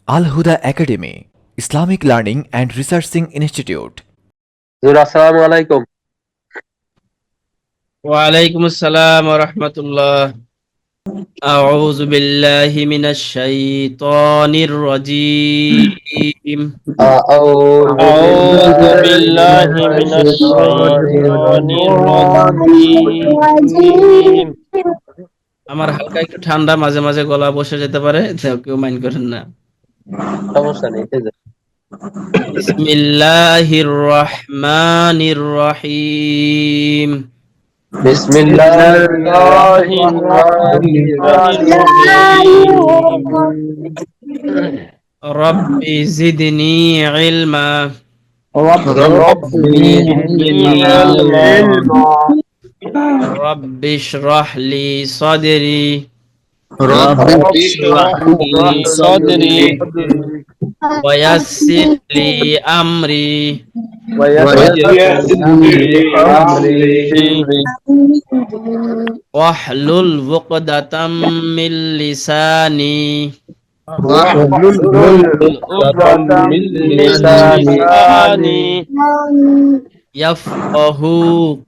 Al Huda Academy, Islamic Learning and Researching Institute. আসসালামু আলাইকুম। ওয়ালাইকুম আসসালাম ওয়া রাহমাতুল্লাহ। আউযু বিল্লাহি মিনাশ শাইতানির রাজীম। আউযু أعوذ বিল্লাহি بالله মিনাশ من শাইতানির الشيطان রাজীম। الرجيم আমার হালকা একটু ঠান্ডা, মাঝে মাঝে গলা বসে যেতে পারে, কেউ মাইন্ড করেন না। সমস্যা নেই, এই যে। বিসমিল্লাহির রহমানির রহিম। বিসমিল্লাহির الله রহমানির الرحمن রহিম। الرحيم রব্বি জিদনি ইলমা। ربي زدني ربنا علما علما রব্বি ইশরাহ লি সাদরি رب رب اشرح لي اشرح صدري لي صدري ওয়ায়াসসির লি আমরি ويسر ويسر لي لي أمري أمري واحلل عقدة من لساني واحلل واحلل عقدة عقدة من من لساني لساني يفقه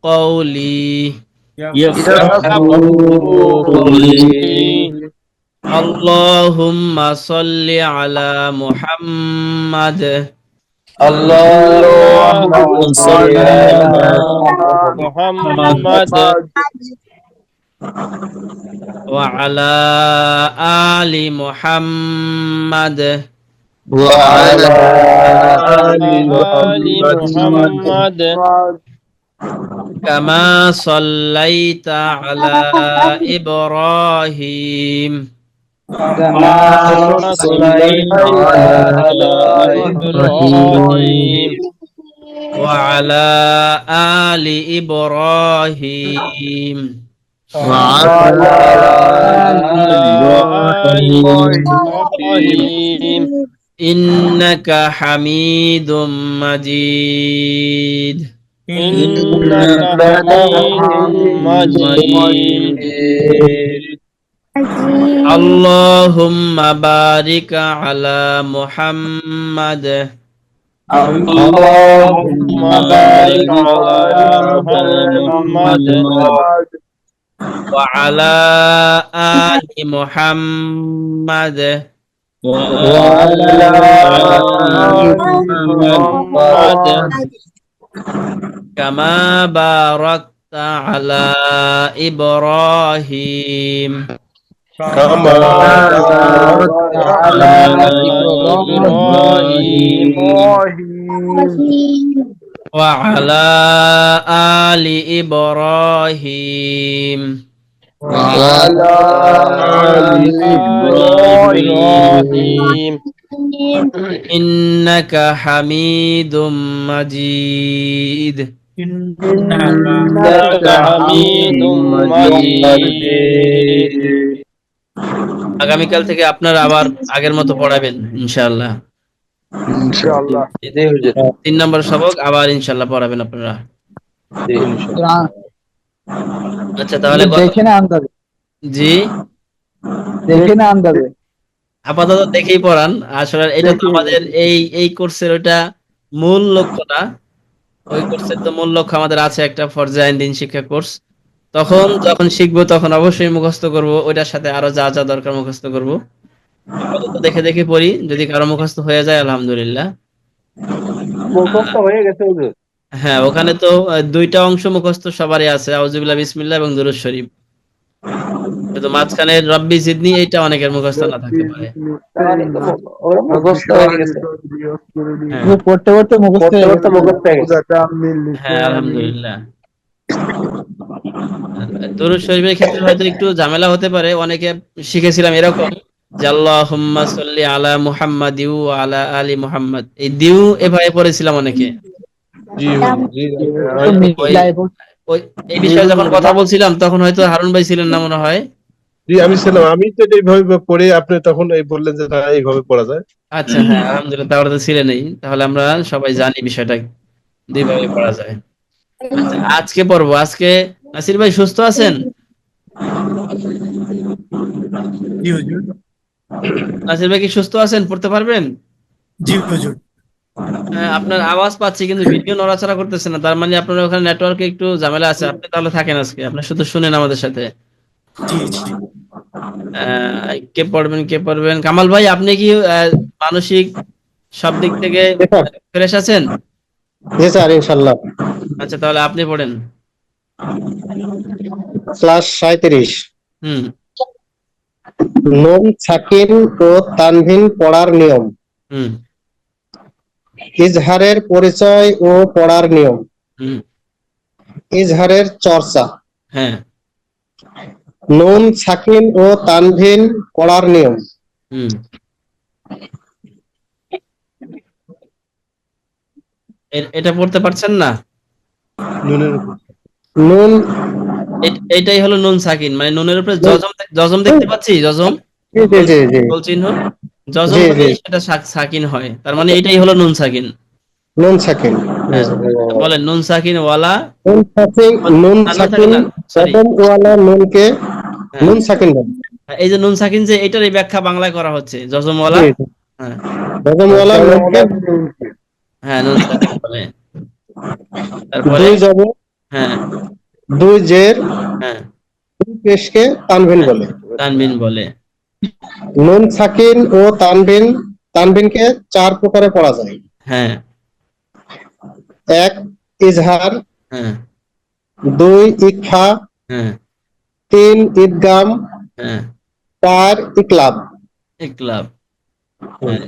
قولي. يفقهوا يفقهوا قولي قولي. اللهم صل على محمد اللهم اللهم صل صل على على محمد محمد وعلى آل محمد وعلى وعلى آل آل محمد محمد كما صليت على إبراهيم كما كما صليت صليت على على إبراهيم إبراهيم وعلى آل إبراهيم وعلى وعلى آل آل إبراهيم إنك حميد مجيد. إنك إنك حميد حميد مجيد مجيد. اللهم بارك على محمد اللهم بارك بارك على على محمد محمد وعلى آل محمد وعلى وعلى آل آل محمد محمد كما باركت على إبراهيم كما باركت على إبراهيم وعلى آل إبراهيم وعلى آل إبراهيم إنك حميد مجيد. إنك حميد مجيد আগামীকাল থেকে আপনারা আবার আগের মতো পড়াবেন ইনশাআল্লাহ। ইনশাআল্লাহ। জি হুজুর। 3 নম্বর সবক আবার ইনশাআল্লাহ পড়াবেন আপনারা। জি ইনশাআল্লাহ। আচ্ছা তাহলে দেখে না আন্দাজে জি দেখে না আন্দাজে আপাতত দেখেই পড়ান। আসলে এটা তো আমাদের এই কোর্সের ওটা মূল লক্ষ্য না। ওই কোর্সের তো মূল লক্ষ্য আমাদের আছে একটা ফরজে আইন দিন শিক্ষা কোর্স। যখন শিখবো তখন অবশ্যই মুখস্থ করব, ওইটার সাথে আরো যা যা দরকার মুখস্থ করব। আপাতত দেখে দেখে পড়ি, যদি কারো মুখস্থ হয়ে যায় আলহামদুলিল্লাহ। মুখস্থ হয়ে গেছে হুজুর। হ্যাঁ, ওখানে তো 2টা অংশ মুখস্থ সবারই আছে, আউযুবিল্লাহ বিসমিল্লাহ এবং দুরূদ শরীফ। কিন্তু মাঝখানে রব্বি জিদনি এইটা অনেকের মুখস্থ না থাকতে পারে। ওরা মুখস্থ হয়ে গেছে। হ্যাঁ পড়তে পড়তে মুখস্থ পড়তে হয়ে পড়তে গেছে। মুখস্থ হয়ে গেছে। হ্যাঁ আলহামদুলিল্লাহ। দুরূদ শরীফের ক্ষেত্রে হয়তো একটু ঝামেলা হতে পারে। অনেকে শিখেছিলাম এরকম যে আল্লাহুম্মা সাল্লি আলা মুহাম্মাদি ওয়া আলা আলি মুহাম্মাদ, এই দিউ এভাবে পড়েছিলাম অনেকে। জি জি তো মিলাই পড়তে ওই এই বিষয়ে যখন কথা বলছিলাম তখন হয়তো হারুন ভাই ছিলেন না মনে হয়। জি আমি ছিলাম, আমি তো এইভাবে পড়ে আপনি তখন এই বললেন যে না এইভাবে পড়া যায়। আচ্ছা হ্যাঁ আলহামদুলিল্লাহ, তাহলে তো ছিলেনই। তাহলে আমরা সবাই জানি বিষয়টা দুইভাবে পড়া যায়। আচ্ছা আজকে পড়বো। আজকে নাসির ভাই সুস্থ আছেন? জি হুজুর। নাসির ভাই কি সুস্থ আছেন, পড়তে পারবেন? জি হুজুর। হ্যাঁ, আপনার আওয়াজ পাচ্ছি কিন্তু ভিডিও নড়াচড়া করতেছে না, তার মানে আপনার ওখানে নেটওয়ার্কে একটু ঝামেলা আছে। আপনি তাহলে থাকেন আজকে, আপনি শুধু শুনেন আমাদের সাথে। জি জি। কে পড়বেন, কে পড়বেন? কামাল ভাই, আপনি কি মানসিক সব দিক থেকে ফ্রেশ আছেন? জি স্যার, ইনশাল্লাহ। আচ্ছা, তাহলে আপনি পড়েন। ক্লাস 37। হুম নুন সাকিন ও তানভিন পড়ার নিয়ম। হুম ইজহারের পরিচয় ও পড়ার নিয়ম। হুম ইজহারের চর্চা। হ্যাঁ নুন সাকিন ও তানভিন পড়ার নিয়ম। হুম এটা পড়তে পারছেন না? নুনের উপর। নুন। এটাই হলো নুন সাকিন, মানে নুনের উপরে জজম, জজম দেখতে পাচ্ছি, জজম, জি জি জি জি গোল চিহ্ন, জজম জি হলে জি। সেটা সাকিন হয়, তার মানে এটাই হলো নুন সাকিন। নুন সাকিন। হ্যাঁ, বলেন নুন সাকিন ওয়ালা। নুন সাকিন। নুন নুন সাকিন। না, সরি। প্রথম ওয়ালা নুনকে হ্যাঁ, নুন সাকিন বলে। এই যে নুন সাকিন, যে এটারই ব্যাখ্যা বাংলায় করা হচ্ছে জজম ওয়ালা। জি জি। হ্যাঁ প্রথম ওয়ালা নুনকে হ্যাঁ, নুন সাকিন বলে। তারপরে দুই জবর, হ্যাঁ দুই জের, হ্যাঁ দুই পেশকে তানভিন বলে। তানবিন বলে। নুন সাকিন ও তানভিন, তানভিনকে 4 প্রকারে পড়া যায়। হ্যাঁ 1 ইজহার, হ্যাঁ 2 ইকফা, হ্যাঁ 3 ইদগাম, হ্যাঁ 4 ইকলাব। ইকলাব। হ্যাঁ,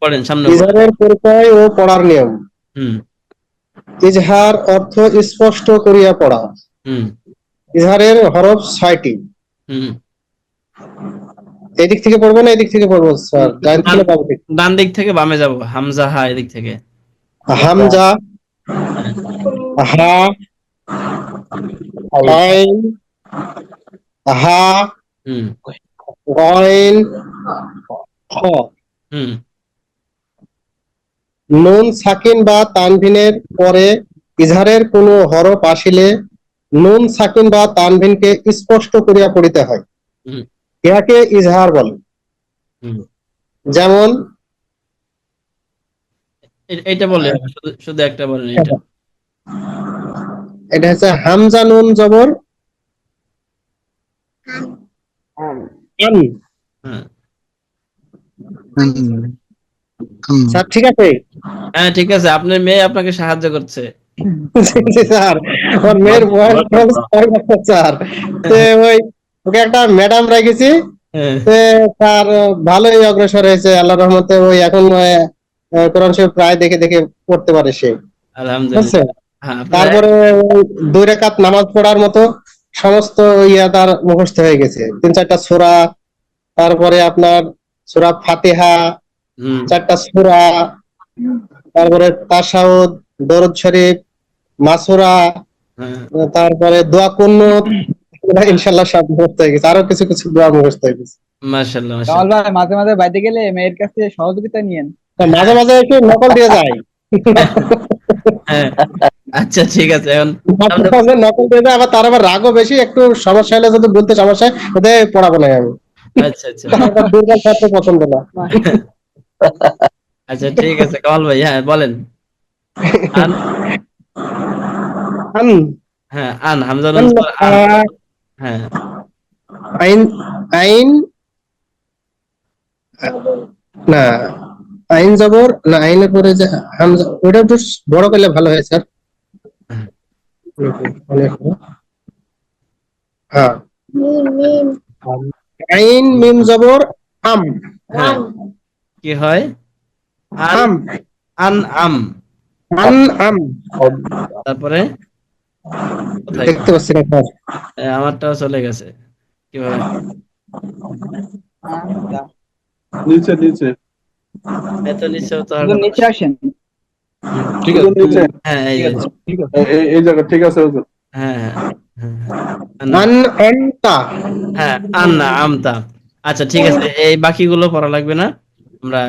পড়েন, সামনে পড়েন। ইজহারের পরিচয় ও পড়ার নিয়ম। হুম ইজহার অর্থ স্পষ্ট করিয়া পড়া। হুম ইজহারের হরফ 6টি। হুম এদিক থেকে পড়বো না এদিক থেকে পড়বো স্যার? ডান থেকে বাম দিক? ডান দিক থেকে বামে যাব, হামজা হা এদিক থেকে। হামজা, হ্যাঁ হা, আইন, হা, হুম গইন, খ। হুম নুন সাকিন বা তানভিনের পরে ইজহারের কোনো হরফ আসিলে নুন সাকিন বা তানভিনকে স্পষ্ট করিয়া পড়িতে হয়, হুম ইহাকে ইজহার বলে। হুম যেমন এইটা বলে, শুধু শুধু একটা বলেন এটা। এটা হচ্ছে হামজা নুন জবর আন। হ্যাঁ স্যার ঠিক আছে? হ্যাঁ ঠিক আছে, আপনার মেয়ে আপনাকে সাহায্য করছে। জি স্যার, আমার মেয়ের বয়স 6 বছর স্যার। তো ওই ওকে একটা ম্যাডাম রেখেছি। হ্যাঁ তো স্যার ভালোই অগ্রসর হয়েছে আল্লাহর রহমতে। ওই এখন কোরআন শরীফ প্রায় দেখে দেখে পড়তে পারে সে, বুঝছে? আলহামদুলিল্লাহ। হ্যাঁ, আপনার তারপরে ওই 2 রাকাত নামাজ পড়ার মতো সমস্ত ইয়া তার মুখস্থ হয়ে গেছে। 3-4টা সূরা, তারপরে আপনার সূরা ফাতিহা, হুম 4টা সূরা, তারপরে তাশাহুদ, দরুদ শরীফ, মাসুরা, হ্যাঁ তারপরে দোয়া কুনুত, এগুলা ইনশাআল্লাহ সব মুখস্থ হয়ে গেছে। আরো কিছু কিছু দোয়া মুখস্থ হয়ে গেছে। মাশাআল্লাহ কামাল মাশাআল্লাহ। ভাই, মাঝে মাঝে বাইরে গেলে মেয়ের কাছে সহযোগিতা নিয়েন। তা মাঝে মাঝে একটু নকল দিয়ে যায়। হ্যাঁ আচ্ছা ঠিক আছে, এখন মাঝে মাঝে নকল দিয়ে যায়, আবার তার আবার রাগও বেশি। একটু সমস্যা হলে যদি বলতে সমস্যা হয়, ওদের পড়াবো না আমি। আচ্ছা আচ্ছা আমার দুর্বল ছাত্র পছন্দ না। আচ্ছা ঠিক আছে কামাল ভাই, হ্যাঁ বলেন। আন, আন, হ্যাঁ আন, হামজা আন, নুন পর আন। আহ, হ্যাঁ আইন, আইন, না, আইন জবর না, আইনের পরে যে হামজা, ওটা একটু বড় করলে ভালো হয় স্যার। হ্যাঁ, আইন মিম জবর আম। হ্যাঁ কি হয়? আন, আম, আন আম। আন, আম। তারপরে কোথায়? দেখতে পাচ্ছি না স্যার। আমারটাও চলে গেছে, কিভাবে? নিচে নিচে। এত নিচেও তো আর একটু কথা নিচে আসে। আসেন। ঠিক আছে নিচে। হ্যাঁ এই যে, ঠিক আছে, এই জায়গা ঠিক আছে হুজুর। হ্যাঁ হ্যাঁ হ্যাঁ হ্যাঁ। না, আন, আনতা। হ্যাঁ আন না আমতা। আচ্ছা ঠিক আছে, এই বাকিগুলো পড়া লাগবে না, আমরা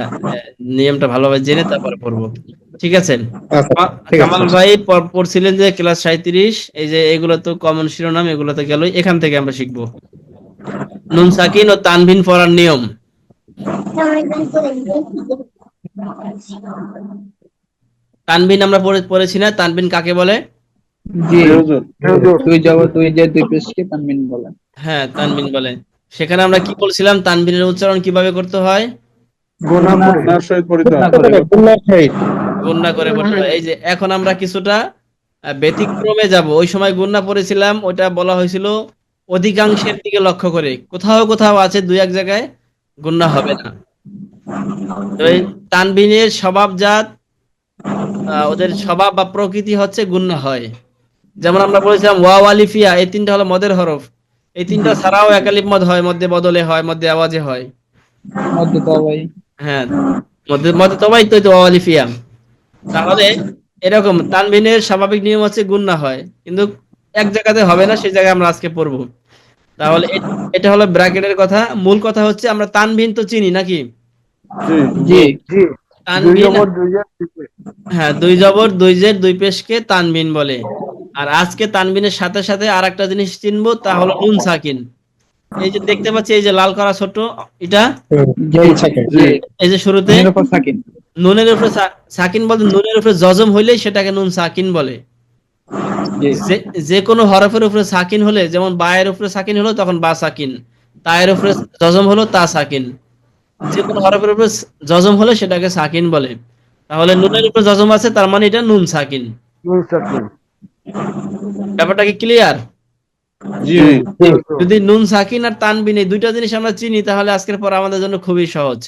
নিয়মটা ভালোভাবে জেনে তারপরে পড়বো। ঠিক আছে। আচ্ছা, ঠিক আছে কামাল ভাই পড়ছিলেন যে ক্লাস 37, এই যে এগুলো তো কমন শিরোনাম, এগুলো তো গেল, এখান থেকে আমরা শিখবো নুন সাকিন ও তানভিন পড়ার নিয়ম। তানবিন আমরা পড়েছি না, তানবিন কাকে বলে? জি, জি হুজুর। দুই জবর দুই জের দুই পেশকে তানবিন বলেন। হ্যাঁ, তানবিন বলে। সেখানে আমরা কি বলছিলাম, তানবিনের উচ্চারণ কিভাবে করতে হয়? তার সহিত পড়িতে হয়। গুণার সহিত। গুণনা করে পড়তে হয়। এই যে এখন আমরা কিছুটা ব্যতিক্রমে যাব। ওই সময় গুণনা পড়েছিলাম, ওটা বলা হয়েছিল অধিকাংশের দিকে লক্ষ্য করে। কোথাও কোথাও আছে দুই এক জায়গায় গুণনা হবে না। তো এই তানবিনের স্বভাবজাত, ওদের স্বভাব বা প্রকৃতি হচ্ছে গুণনা হয়। যেমন আমরা বলেছিলাম ওয়াও আলিফিয়া, এই তিনটা হলো মদের হরফ। এই তিনটা ছাড়াও একালিফ মদ হয়, মধ্যে বদলে হয়, মধ্যে আওয়াজে হয়। মধ্যে তো ভাই হ্যাঁ, মধ্যে মধ্যে তবাই তো ওয়াও আলিফিয়া। তাহলে এরকম তানবিনের স্বাভাবিক নিয়ম হচ্ছে গুণনা হয়, কিন্তু এক জায়গাতে হবে না, সেই জায়গায় আমরা আজকে পড়বো। তাহলে এটা হলো ব্র্যাকেটের কথা। মূল কথা হচ্ছে আমরা তানবিন তো চিনি নাকি? জি তানবিন, হ্যাঁ, দুই জবর দুই জের দুই পেশকে তানবিন বলে। আর আজকে তানবিনের সাথে সাথে আর একটা জিনিস চিনবো, তা হলো নুন সাকিন। এই যে দেখতে পাচ্ছি, এই যে লাল করা ছোট, এটা জি এই যে শুরুতে নুনের উপর সাকিন। নুনের উপরে সাকিন বলতে নুনের উপরে জজম হইলেই সেটাকে নুন সাকিন বলে। জি যে যে কোনো হরফের উপরে সাকিন হলে, যেমন বায়ের উপরে সাকিন হলো তখন বা সাকিন, তায়ের উপরে জজম হলো তা সাকিন। যে কোনো হরফের উপরে জজম হলে সেটাকে সাকিন বলে। তাহলে নুনের উপরে জজম আছে, তার মানে এটা নুন সাকিন। ব্যাপারটা কি ক্লিয়ার? জি যদি নুন সাকিন আর তানবিন এই দুইটা জিনিস আমরা চিনি, তাহলে আজকের পর আমাদের জন্য খুবই সহজ।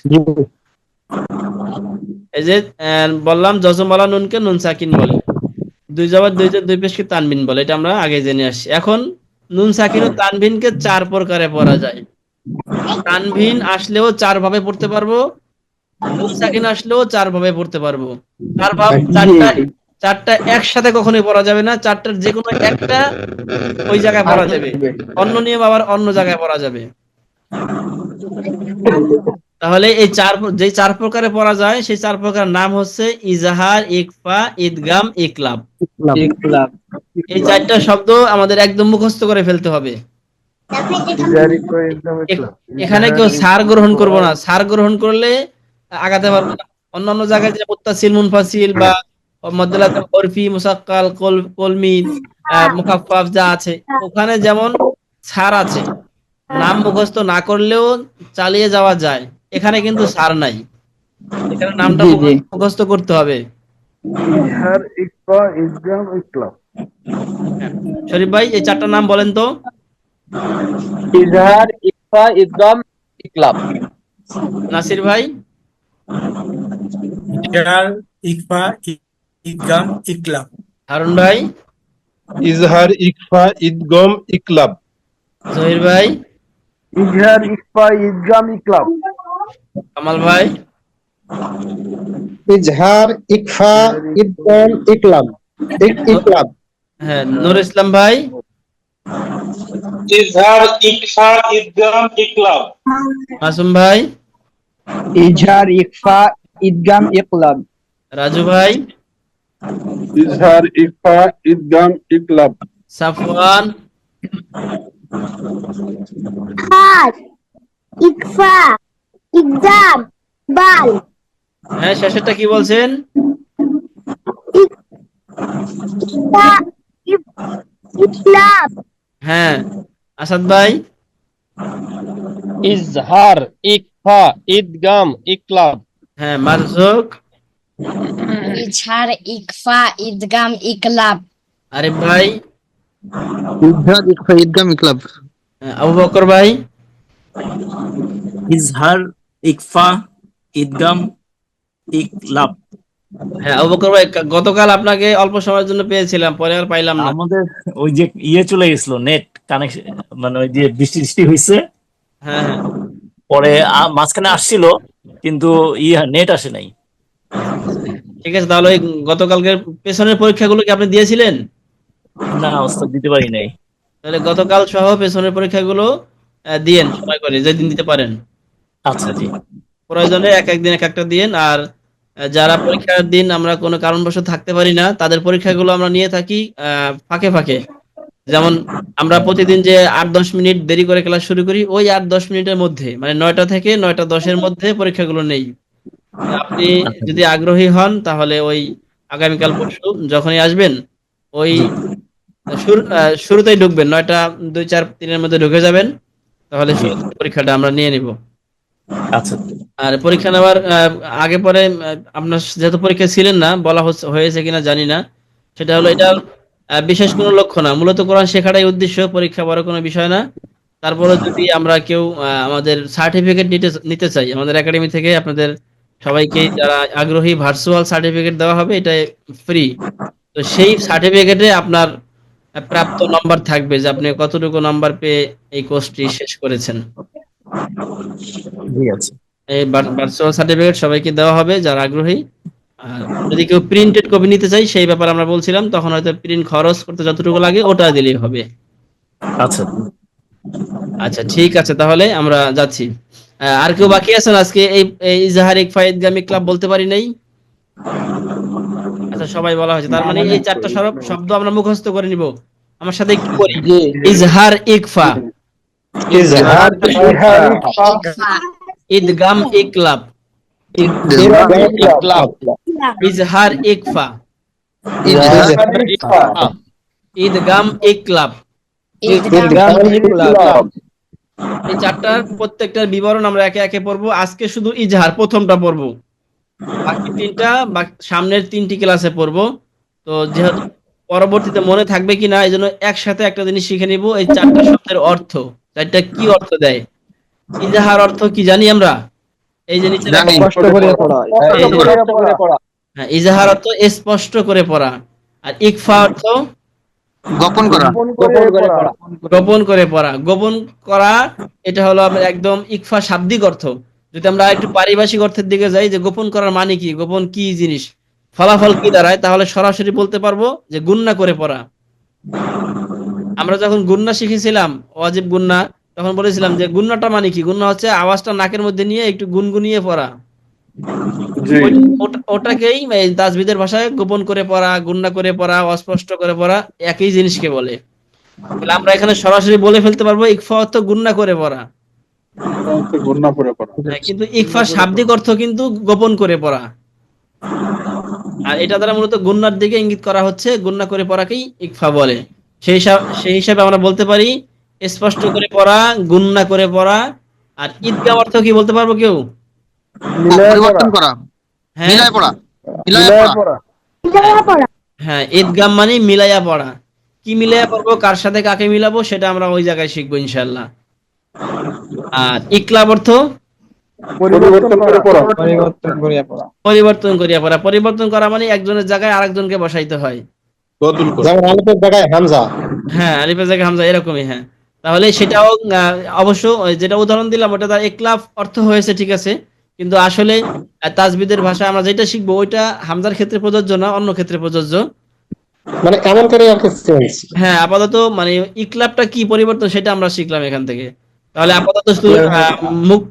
এই যে বললাম জজমওয়ালা নুনকে নুন সাকিন বলে, দুই জবর দুই জের দুই পেশকে তানবিন বলে, এটা আমরা আগে জেনে আসছি। এখন নুন সাকিন ও তানবিনকে চার প্রকারে পড়া যায়। তানবিন আসলেও চার ভাবে পড়তে পারবো, নুন সাকিন আসলেও চার ভাবে পড়তে পারবো। চার ভাব, চারটা একসাথে কখনোই পড়া যাবে না, চারটার যে কোনো একটা ওই জায়গায় পড়া যাবে, অন্য নিয়ম আবার অন্য জায়গায় পড়া যাবে। তাহলে এই যে চার প্রকারে পড়া যায়, সেই চার প্রকার নাম হচ্ছে ইজাহার, ইকফা, ইদগাম, ইকলাব। ইখলাব। এই চারটা শব্দ আমাদের একদম মুখস্থ করে ফেলতে হবে। এখানে কেউ সার গ্রহণ করবো না, সার গ্রহণ করলে আগাতে পারবো না। অন্যান্য জায়গায় যে মুত্তাসিল, মুনফাসিল বা মদ্দালাতুল উরফি, মুসাক্কাল, কলমি, মুখাফফাফ যা আছে, ওখানে যেমন সার আছে, নাম মুখস্থ না করলেও চালিয়ে যাওয়া যায়। এখানে কিন্তু সার নাই, এখানে নামটা জি জি মুখস্থ করতে হবে। হ্যাঁ। শরীফ ভাই, এই চারটা নাম বলেন তো। ইজহার, ইকফা, ইদগাম, ইকলাব। নাসির ভাই। ইজার, ইকফা, ইদগাম, ইকলাব। হারুন ভাই। ইজহার, ইকফা, ইদগম, ইকলাব। জহির ভাই। ইজহার, ইকফা, ইদগাম, ইকলাব। কামাল ভাই। ইজহার, ইকফা, ইদগম, ইকলাব। ইকলাব। হ্যাঁ, নূর ইসলাম ভাই। ইজহার, ইকফা, ইদগাম, ইকলাব। মাসুম ভাই। ইজহার ইকফা ইদগাম ইকলাব। রাজু ভাই। ইজহার, ইকফা, ইদগম, ইকলাব। সাফওয়ান। ইজহার, ইকফা, ইদগাম, বাল। হ্যাঁ, শেষেরটা কি বলছেন? ইকফা, ইকলাব। হ্যাঁ, আসাদ ভাই। ইজহার, ইকফা, ইদগাম, ইকলাব। হ্যাঁ, মারজুক। ইজহার, ইকফা, ইদগাম, ইকলাব। আরিফ ভাই। ইজহার ইকফা ইদগাম ইকলাব। হ্যাঁ, আবু বকর ভাই। ইজহার, ইকফা, ইদগাম, ইকলাব। হ্যাঁ, আবু বকর ভাই, গতকাল আপনাকে অল্প সময়ের জন্য পেয়েছিলাম, পরে আর পাইলাম না। আমাদের ওই যে চলে গেছিল, নেট কানেকশন, মানে ওই যে বৃষ্টি হয়েছে, হ্যাঁ হ্যাঁ, পরে মাঝখানে আসছিল, কিন্তু নেট আসে নাই। ঠিক আছে। তাহলে ওই গতকালকের পেছনের পরীক্ষাগুলো কি আপনি দিয়েছিলেন? না, ওস্তাদ দিতে পারি নাই। তাহলে গতকাল সহ পেছনের পরীক্ষাগুলো দিয়েন সময় করে, যেদিন দিতে পারেন। আচ্ছা জি। প্রয়োজনে এক একদিন এক একটা দিন। আর যারা পরীক্ষার দিন আমরা কোনো কারণবশত থাকতে পারি না, তাদের পরীক্ষাগুলো আমরা নিয়ে থাকি ফাঁকে ফাঁকে, যেমন আমরা প্রতিদিন যে 8-10 মিনিট দেরি করে ক্লাস শুরু করি, ওই 8-10 মিনিটের মধ্যে মানে 9টা থেকে 9টা 10-এর মধ্যে পরীক্ষাগুলো নেই। আপনি যদি আগ্রহী হন তাহলে ওই আগামীকাল পরশু যখনই আসবেন ওই শুরুতেই ঢুকবেন, 9টা 2-4-3-এর মধ্যে ঢুকে যাবেন, তাহলে পরীক্ষাটা আমরা নিয়ে নিব। আচ্ছা আর পরীক্ষা নেওয়ার আগে পরে আপনার যেহেতু পরীক্ষা ছিলেন না, বলা হয়েছে কিনা জানি না, সেটা হলো এটা বিশেষ কোনো লক্ষ্য না, মূলত কোরআন শেখাটাই উদ্দেশ্য, পরীক্ষা বড় কোনো বিষয় না। তারপরে যদি আমরা কেউ আমাদের সার্টিফিকেট নিতে চাই আমাদের একাডেমি থেকে, আপনাদের সবাইকে যারা আগ্রহী ভার্চুয়াল সার্টিফিকেট দেওয়া হবে, এটা ফ্রি। তো সেই সার্টিফিকেটে আপনার প্রাপ্ত নাম্বার থাকবে যে আপনি কতটুকু নাম্বার পেয়ে এই কোর্সটি শেষ করেছেন। ঠিক আছে। এই ভার্চুয়াল সার্টিফিকেট সবাইকে দেওয়া হবে যারা আগ্রহী। আর যদি কেউ প্রিন্টেড কপি নিতে চাই সেই ব্যাপারে আমরা বলছিলাম, তখন হয়তো প্রিন্ট খরচ করতে যতটুকু লাগে ওটা দিলেই হবে। আচ্ছা আচ্ছা ঠিক আছে, তাহলে আমরা যাচ্ছি। আর কেউ বাকি আছেন আজকে এই ইজাহার ইকফা ইদগামি ক্লাব বলতে পারি নাই? আচ্ছা সবাই বলা হয়েছে, তার মানে এই 4টা শব্দ আমরা মুখস্থ করে নিব। আমার সাথে কি করি? ইজহার ইকফা, ইজহার ইকফা ইদগাম ইকলাব, ইজহার ইকফা, ইদগাম ইকলাব। এই 4টার প্রত্যেকটার বিবরণ আমরা একে একে পড়বো। আজকে শুধু ইজহার প্রথমটা পড়বো, বাকি 3টা সামনের 3টি ক্লাসে পড়বো। তো যেহেতু পরবর্তীতে মনে থাকবে কিনা এই জন্য একসাথে একটা জিনিস শিখে নিব, এই 4টা শব্দের অর্থ, 4টা কি অর্থ দেয়। ইজহার অর্থ কি জানি আমরা? এই যে নিচে স্পষ্ট করে পড়া। হ্যাঁ, ইজহার অর্থ স্পষ্ট করে পড়া, আর ইকফা অর্থ গোপন করা। গোপন করে পড়া। গোপন করা এটা হলো আমরা একদম ইকফা শাব্দিক অর্থ। যদি আমরা একটু পারিভাষিক অর্থের দিকে যাই যে গোপন করার মানে কি, গোপন কি জিনিস, ফলাফল কি দাঁড়ায়, তাহলে সরাসরি বলতে পারবো যে গুন্না করে পড়া। আমরা যখন গুন্না শিখেছিলাম ওয়াজিব গুন্না, তখন বলেছিলাম যে গুন্নাটা মানে কি, গুন্না হচ্ছে আওয়াজটা নাকের মধ্যে নিয়ে একটু গুনগুনিয়ে পড়া। ওটাকেই তাজবিদের ভাষায় গোপন করে পড়া, গুন্না করে পড়া, অস্পষ্ট করে পড়া একই জিনিসকে বলে। তাহলে আমরা এখানে সরাসরি বলে ফেলতে পারবো ইকফা অর্থ গুন্না করে পড়া, কিন্তু ইকফার শাব্দিক অর্থ কিন্তু গোপন করে পড়া। আর এটা দ্বারা মূলত গুন্নার দিকে ইঙ্গিত করা হচ্ছে, গুন্না করে পড়াকেই ইকফা বলে। সেই হিসাবে আমরা বলতে পারি স্পষ্ট করে পড়া, গুন্না করে পড়া। আর ঈদগাম অর্থ কি বলতে পারবো কেউ? পরিবর্তন করা, হ্যাঁ মিলাই পড়া, হ্যাঁ, ঈদগাম মানে মিলাইয়া পড়া। কি মিলাইয়া পড়বো, কার সাথে কাকে মিলাবো, সেটা আমরা ওই জায়গায় শিখবো ইনশাল্লাহ। আর ইকলাব অর্থ পরিবর্তন করিয়া পড়া। পরিবর্তন করা মানে একজনের জায়গায় আরেকজনকে বসাইতে হয়। যেমন আলিফের জায়গায় হামজা। হ্যাঁ, আলিফের জায়গায় হামজা, এরকমই। হ্যাঁ, তাহলে সেটাও অবশ্য যেটা উদাহরণ দিলাম ওটা তার ইকলাব অর্থ হয়েছে, ঠিক আছে, কিন্তু আসলে তাজবিদের ভাষায় আমরা যেটা শিখবো ওইটা হামজার ক্ষেত্রে প্রযোজ্য না, অন্য ক্ষেত্রে প্রযোজ্য। মানে কেমন করে আর কি চেঞ্জ? হ্যাঁ, আপাতত মানে ইকলাবটা কি পরিবর্তন সেটা আমরা শিখলাম এখান থেকে। তাহলে আপাতত শুধু মুখ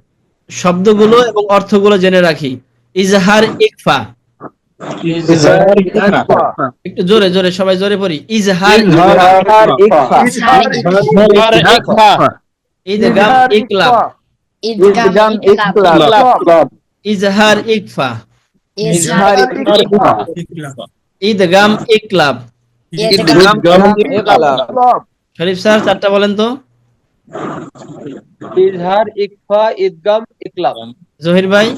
শব্দগুলো এবং অর্থগুলো জেনে রাখি। ইজহার ইকফা, একটু জোরে জোরে সবাই জোরে পড়ি। ইজহার ইকফা, ইদগাম ইকলাব, ইদগাম ইকলাব, ইজহার ইকফা, ইজহার ইকফা, ইদগাম ইকলাব। ইদগাম ইকলাব। শরীফ স্যার 4টা বলেন তো। ইজহার ইকফা ইদগাম ইকলাব। জহির ভাই।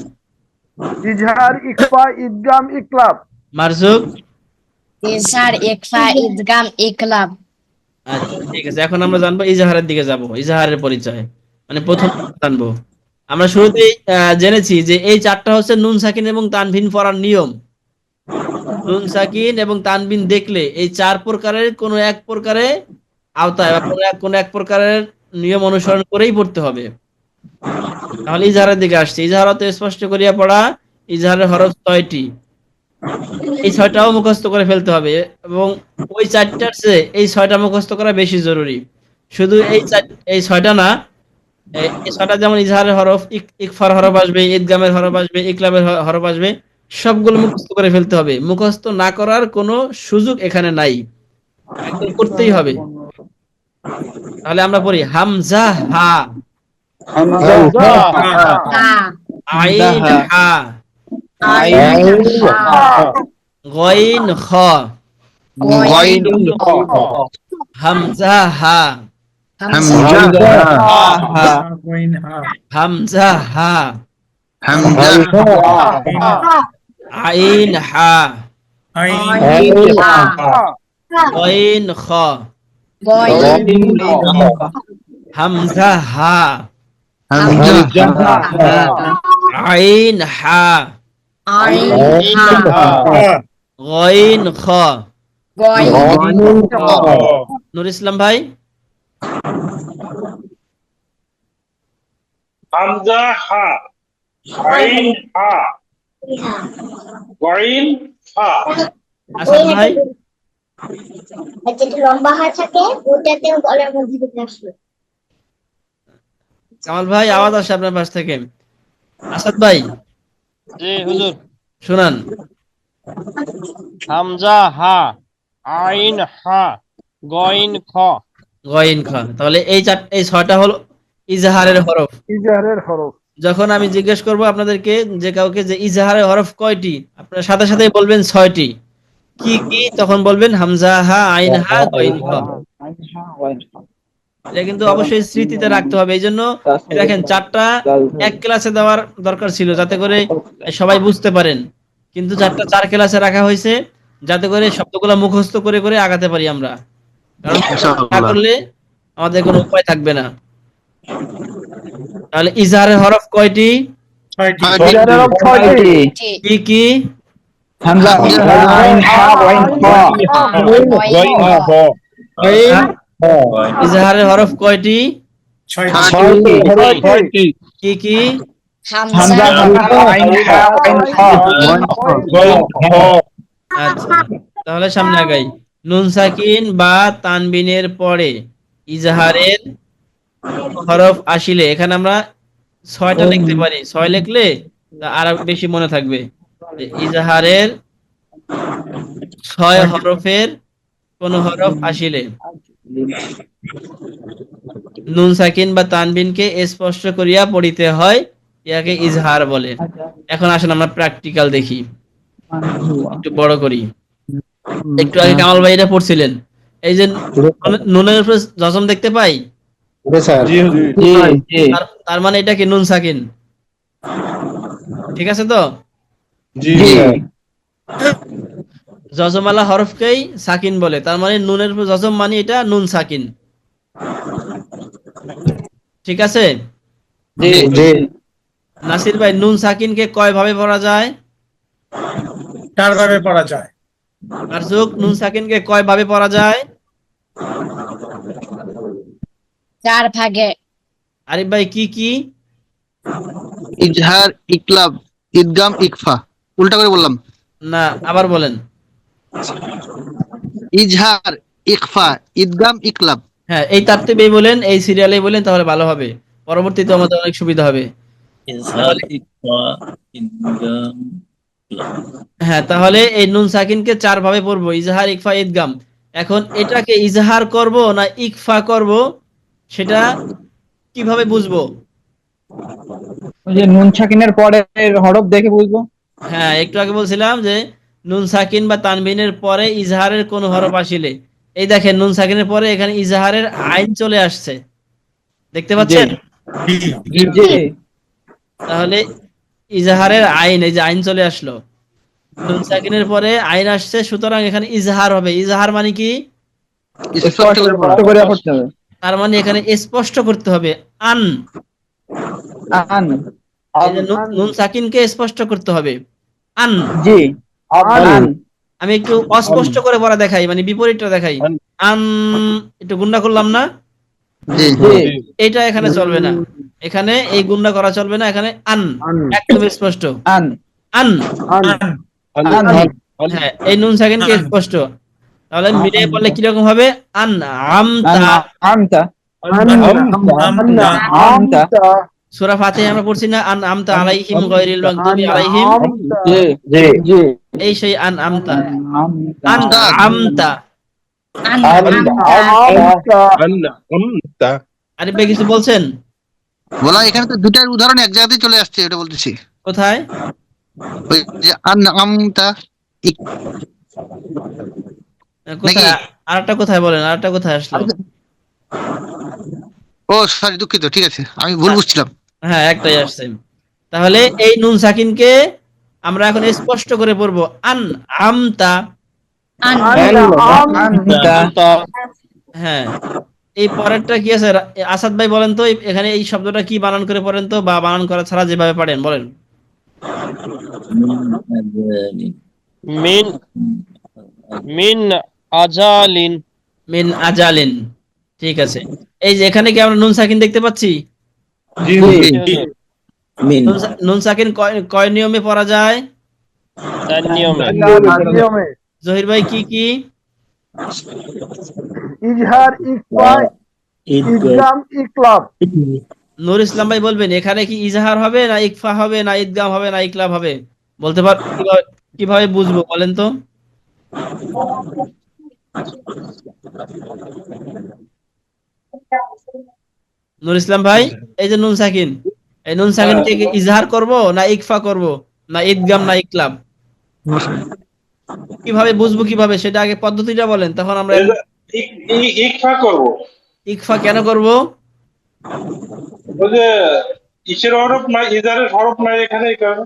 ইজহার ইকফা ইদগাম ইকলাব। মারজুক। ইজহার ইকফা ইদগাম ইকলাব। আচ্ছা ঠিক আছে, এখন আমরা জানবো ইজহারের দিকে যাব। ইজহারের পরিচয় মানে প্রথম জানবো। আমরা শুরুতেই জেনেছি যে এই 4টা হচ্ছে নুন সাকিন এবং তানভিন পড়ার নিয়ম। নুন সাকিন এবং তানবিন দেখলে এই 4 প্রকারের কোন এক প্রকারে আওতায় বা কোন এক প্রকারের নিয়ম অনুসরণ করেই পড়তে হবে। তাহলে ইজহারের দিকে আসছে। ইজহার অর্থ স্পষ্ট করিয়া পড়া। ইজহারের হরফ 6টি, এই 6টাও মুখস্থ করে ফেলতে হবে, এবং ওই 4টার চেয়ে এই 6টা মুখস্থ করা বেশি জরুরি। শুধু এই 6টা না, এই 6টা যেমন ইজহারের হরফ, ইকফার হরফ আসবে, ইদগামের হরফ আসবে, ইকলাবের হরফ আসবে, সবগুলো মুখস্থ করে ফেলতে হবে। মুখস্থ না করার কোনো সুযোগ এখানে নাই, একদম করতেই হবে। তাহলে আমরা পড়ি হামজা হা, আইন হা, গইন খ, হামজা হা, হামজা হা, আইন হা, গইন খ, হামজা হা, আইন হা, গইন খ। নুর ইসলাম ভাই, হামজা হা, আইন হা, গইন হা। আসাদ ভাই, লম্বা হাত থাকে ওটাতে গলার মধ্যে ঢুকে আসবে। কামাল ভাই আওয়াজ আসে আপনার পাশ থেকে। আসাদ ভাই, জি হুজুর। শুনান। হামজা হা, আইন হা, গইন খ। গইন খ। তাহলে এই 6টা হলো ইজাহারের হরফ। ইজাহারের হরফ। যখন আমি জিজ্ঞেস করব আপনাদেরকে যে কাউকে যে ইজাহারের হরফ কয়টি, আপনারা সাথে সাথে বলবেন 6টি। কি কি? তখন বলবেন হামজা হা, আইন হা, গইন খ। এটা কিন্তু অবশ্যই স্মৃতিতে রাখতে হবে। এই জন্য দেখেন 4টা এক ক্লাসে দেওয়ার দরকার ছিল যাতে করে সবাই বুঝতে পারেন, কিন্তু 4টা 4 ক্লাসে রাখা হয়েছে যাতে করে শব্দগুলো মুখস্থ করে করে আগাতে পারি আমরা, কারণ না করলে আমাদের কোনো উপায় থাকবে না। তাহলে ইজাহারের হরফ কয়টি? 6টি। ইজাহারের হরফ 6টি। কি কি? হামজা আইন হা গইন খ ইজাহারের হরফ কয়টি? 6টি। কি কি? হামজা আইন হা গইন খ আচ্ছা, তাহলে সামনে আগাই। নুন সাকিন বা তানবিনের পরে ইজাহারের হরফ আসিলে, এখানে আমরা 6টা লিখতে পারি। 6 লিখলে আর বেশি মনে থাকবে। যে ইজাহারের 6 হরফের কোন হরফ আসিলে নুন সাকিন বা তানবিনকে স্পষ্ট করিয়া পড়িতে হয়, ইয়াকে ইজহার বলে। এখন আসেন আমরা প্র্যাকটিক্যাল দেখি, একটু বড় করি। একটু আগে কামাল ভাই এটা পড়ছিলেন, এই যে নুনের উপরে জজম দেখতে পাই, তার মানে এটা কি নুন সাকিন, ঠিক আছে তো? জজমালা হরফকেই সাকিন বলে, তার মানে নুনের উপর জজম মানে এটা নুন সাকিন, ঠিক আছে? নাসির ভাই, নুন সাকিনকে কয় ভাবে পড়া যায়? 4 ভাবে পড়া যায়। মারজুক, নুন সাকিনকে কয় ভাবে পড়া যায়? 4 ভাগে। আরিফ ভাই, কি কি? ইজহার, ইকলাব, ইদগাম, ইকফা। উল্টা করে বললাম। না, আবার বলেন। ইজহার, ইকফা, ইদগাম, ইকলাব। হ্যাঁ, এই তারতিবেই বলেন, এই সিরিয়ালেই বলেন, তাহলে ভালো হবে, পরবর্তীতে আমাদের অনেক সুবিধা হবে। ইজহার, ইকফা, ইদগাম, হ্যাঁ, তাহলে এই নুন সাকিনকে 4 ভাবে পড়বো, ইজহার, ইকফা, ইদগাম। এখন এটাকে ইজহার করব না ইকফা করব, সেটা কিভাবে বুঝবো? ওই যে নুন সাকিনের পরে হরফ দেখে বুঝবো। হ্যাঁ, একটু আগে বলছিলাম যে নুন সাকিন বা তানবিনের পরে ইজহারের কোন হরফ আসিলে, এই দেখেন নুন সাকিনের পরে এখানে ইজহারের আইন চলে আসছে, দেখতে পাচ্ছেন? তাহলে ইজহারের আইন, এই যে আইন চলে আসলো, নুন সাকিনের পরে আইন আসছে, সুতরাং এখানে ইজহার হবে। ইজহার মানে কি? স্পষ্ট করে পড়তে হবে। তার মানে এখানে স্পষ্ট করতে হবে, আন। আন। এই যে নুন সাকিনকে স্পষ্ট করতে হবে, আন। জি। আন। আমি একটু অস্পষ্ট করে পড়া দেখাই, মানে বিপরীতটা দেখাই। আন, একটু গুন্ডা করলাম না? জি। এটা এখানে চলবে না, এখানে এই গুন্ডা করা চলবে না, এখানে আন, একদম স্পষ্ট। আন। আন। আন। হ্যাঁ, এই নুন সাকিনকে স্পষ্ট। তাহলে মিলিয়ে পড়লে কিরকম হবে? আন আমতা। আমতা। আমতা। সূরা ফাতিহা আমরা পড়ছি না, আন আমতা আলাইহিম গায়রিল মাগদুবি আলাইহিম? জি। এই সেই আন আমতা, আন আমতা। আরিফ ভাই কিছু বলছেন? বলা এখানে তো দুটার উদাহরণ এক জায়গাতেই চলে আসছে, এটা বলতেছি। কোথায়? ওই যে আমটা কোথায় আরেকটা কোথায় বলেন, আরেকটা কোথায় আসলো? ও সরি, দুঃখিত, ঠিক আছে, আমি ভুল বুঝছিলাম। হ্যাঁ, একটাই আসছে। তাহলে এই নুন সাকিনকে আমরা এখন স্পষ্ট করে পড়বো, আন আমতা। হ্যাঁ, এই পরেরটা কি আছে? আসাদ ভাই বলেন তো, এখানে এই শব্দটা কি বানান করে পড়েন তো, বা বানান করা ছাড়া যেভাবে পারেন বলেন। মিন মিন আজালিন। মিন আজালিন, ঠিক আছে। এই যে এখানে কি আমরা নুন সাকিন দেখতে পাচ্ছি? নুন সাকিন কয় নিয়মে পড়া যায়? 4 নিয়মে। জহির ভাই কি কি? ইজহার, ইকফা, ইদগাম, ইকলাব। নূর ইসলাম ভাই বলবেন এখানে কি ইজহার হবে না ইকফা হবে না ইদগাম হবে না ইকলাব হবে? বলতে পার কিভাবে বুঝবো বলেন তো? নূর ইসলাম ভাই, এই যে নুন সাকিন, এই নুন সাকিনকে কি ইজহার করব না ইকফা করব না ইদগাম না ইকলাব? কিভাবে বুঝবো, কিভাবে সেটা আগে পদ্ধতিটা বলেন, তখন আমরা ইকফা করব। ইকফা কেন করব? ওই যে ইসের হরফ নাই, ইজারের হরফ নাই এখানে, এই কারণে।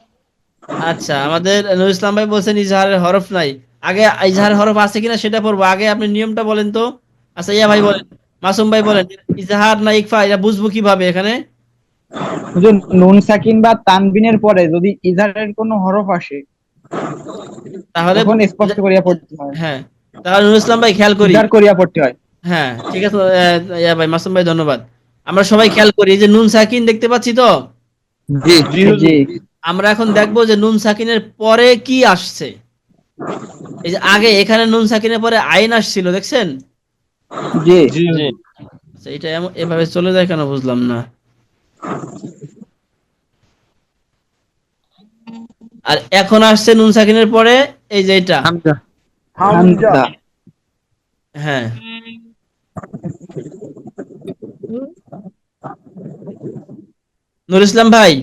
আচ্ছা, আমাদের নূর ইসলাম ভাই বলছেন ইজহারের হরফ নাই, আগে ইজহারের হরফ আছে কিনা সেটা পড়বো, আগে আপনি নিয়মটা বলেন তো। আচ্ছা, ইয়া ভাই বলেন, মাসুম ভাই বলেন, ইজহার না ইকফা এটা বুঝবো কিভাবে এখানে? যে নুন সাকিন বা তানবিনের পরে যদি ইজারের কোনো হরফ আসে তাহলে তখন স্পষ্ট করিয়া পড়তে হয়। হ্যাঁ, তাহলে নূর ইসলাম ভাই খেয়াল করি। ইজার করিয়া পড়তে হয়। হ্যাঁ, ঠিক আছে। ইয়া ভাই, মাসুম ভাই ধন্যবাদ। আমরা সবাই খেয়াল করি যে নুন সাকিন দেখতে পাচ্ছি তো। জি আমরা এখন দেখবো যে নুন সাকিনের পরে কি আসছে। এই যে আগে এখানে নুন সাকিনের পরে আইন আসছিল, দেখছেন? জি আচ্ছা, এটা এভাবে চলে যায় কেন বুঝলাম না। আর এখন আসছে নুন সাকিনের পরে এই যে এটা। হামজা। হ্যাঁ, নুর ইসলাম ভাই,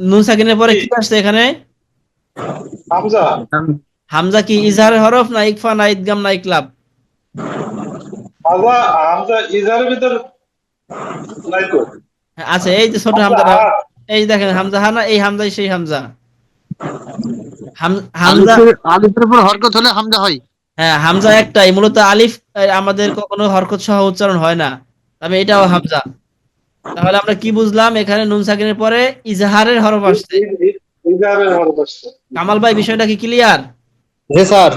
নুন সাকিনের পরে কি আসছে এখানে? হামজা। হামজা কি ইজহারের হরফ না ইকফা না ইদগাম না ইকলাব? হামজা ইজারের ভিতর নাই তো। আচ্ছা, এই যে ছোট হামজা, এই দেখেন হামজা হা না, এই হামজাই সেই হামজা। হামজা আলিফের উপর হরকত হলে হামজা হয়। হ্যাঁ, হামজা একটাই, মূলত আলিফ আমাদের কখনো হরকত সহ উচ্চারণ হয় না, তবে এটাও হামজা। তাহলে আমরা কি বুঝলাম, এখানে নুন সাকিনের পরে ইজহারের হরফ আসছে। ইজারের হরফ আসছে। কামাল ভাই, বিষয়টা কি ক্লিয়ার? জি স্যার।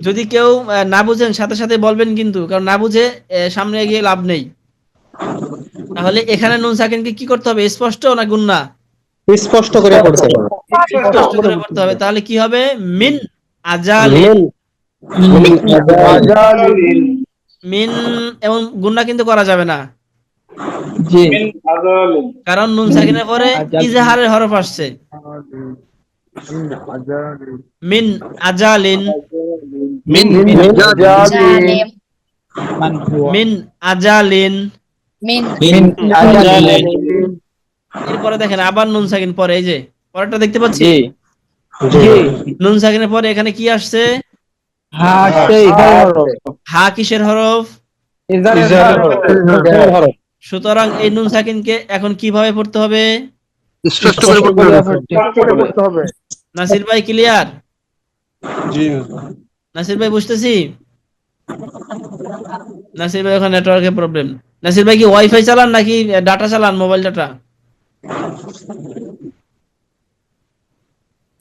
যদি কেউ না বুঝেন সাথে সাথে বলবেন কিন্তু, কারণ না বুঝে সামনে গিয়ে লাভ নেই। তাহলে এখানে নুন সাকিনকে কি করতে হবে, স্পষ্ট না গুন্না? স্পষ্ট করে পড়তে হবে। স্পষ্ট করে পড়তে হবে। তাহলে কি হবে? মিন আজালিন। মিন এবং গুন্না কিন্তু করা যাবে না, জি মিন আজালিন। কারণ নুন সাকিনের পরে ইজহারের হরফ আসছে। মিন আজালিন, মিন জালিম মিন আজালিন। মিন এরপরে দেখেন আবার নুন সাকিন পরে, এই যে পরেরটা দেখতে পাচ্ছি। জি নুন সাকিনের পরে এখানে কি আসছে? হা আসছে ইজারের হরফ। হা কিসের হরফ? ইজারের হরফ। সুতরাং এই নুন সাকিনকে এখন কিভাবে পড়তে হবে? স্পষ্ট করে পড়তে হবে। নাসির ভাই ক্লিয়ার? জি নাসির ভাই বুঝতেছি? নাসির ভাই ওখানে নেটওয়ার্কের প্রবলেম। নাসির ভাই কি ওয়াইফাই চালান নাকি ডাটা চালান, মোবাইল ডাটা?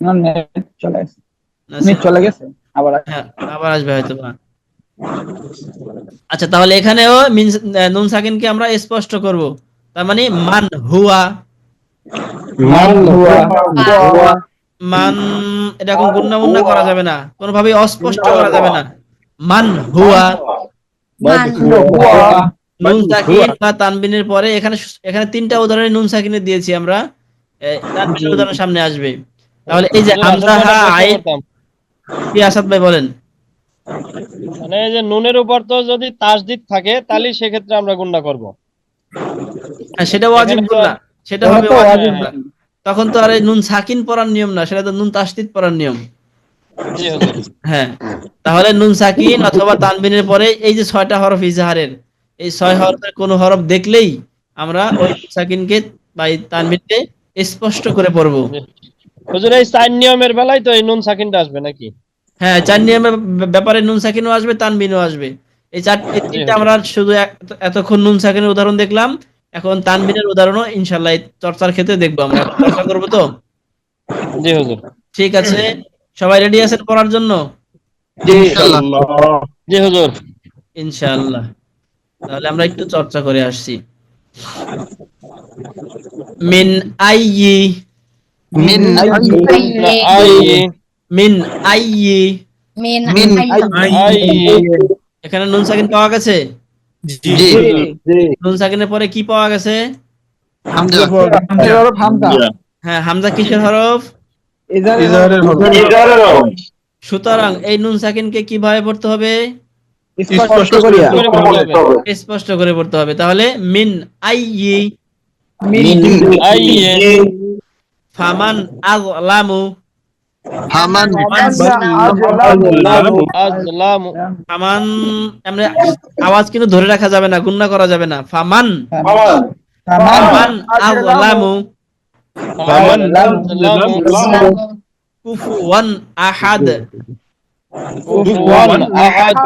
না, নেট চলে গেছে। নাসির, নেট চলে গেছে, আবার হ্যাঁ, আবার আসবে হয়তো বা। আচ্ছা, তাহলে এখানেও নুন সাকিনকে আমরা স্পষ্ট করব। তার মানে মান হুয়া। মান এটা এখন গুন্না মুন্না করা যাবে না, কোনোভাবেই অস্পষ্ট করা যাবে না। মান হুয়া। নুন সাকিন বা তানবিনের পরে এখানে তিনটা উদাহরণ নুন সাকিনের দিয়েছি আমরা, তানবিনের উদাহরণ সামনে আসবে। তাহলে এই যে হামজা হা আইন, কি আসাদ ভাই বলেন? মানে এই যে নুনের উপর তো যদি তাসদিদ থাকে তাহলে সেক্ষেত্রে আমরা গুণনা করব। হ্যাঁ, সেটা ওয়াজিব এখানে তো গুণনা, সেটা ওটা হবে তো ওয়াজিব ওয়াজিব গুণনা। তখন তো আর এই নুন সাকিন পড়ার নিয়ম না, সেটা তো নুন তাসদিদ পড়ার নিয়ম। জি হুজুর। হ্যাঁ, তাহলে নুন সাকিন অথবা তানবিনের পরে এই যে 6টা হরফ ইজাহারের, এই 6 হরফের কোন হরফ দেখলেই আমরা ওই নুন সাকিনকে বা এই তানবিনকে স্পষ্ট করে পড়বো। জি। হুজুর এই চার নিয়মের বেলায় তো এই নুন সাকিনটা আসবে নাকি? হ্যাঁ, 4 নিয়মের ব্যাপারে নুন সাকিনও আসবে, তানবিনও আসবে। এই জি তিনটা হুজুর। আমরা শুধু এতক্ষণ নুন সাকিনের উদাহরণ দেখলাম, এখন তানবিনের উদাহরণও ইনশাআল্লাহ এই চর্চার ক্ষেত্রে দেখবো আমরা। এখন চর্চা করবো তো? জি হুজুর। ঠিক আছে, সবাই রেডি আছেন পড়ার জন্য? ইনশাআল্লাহ। জি হুজুর। ইনশাআল্লাহ। তাহলে আমরা একটু চর্চা করে আসছি। মিন আইয়ি, mean I mean আইয়ি। Mean mean I এখানে নুন সাকিন পাওয়া গেছে। জি নুন সাকিনের পরে কি পাওয়া গেছে? হামজা হামজা। হ্যাঁ, হামজা কিসের হরফ? ইজাহারের হরফ। সুতরাং এই নুন সাকিনকে কিভাবে পড়তে হবে? স্পষ্ট করিয়া। করে পড়তে হবে। স্পষ্ট করে পড়তে হবে। তাহলে মিন আইয়ি, আই ফামান আযলামু, হামান আজলাম ফামান, আমরা আওয়াজ কিন্তু ধরে রাখা যাবে না, গুণনা করা যাবে না। ফামান, ফামান আযলামু আজলাম কুফুয়ান আহাদ। কুফুয়ান আহাদ।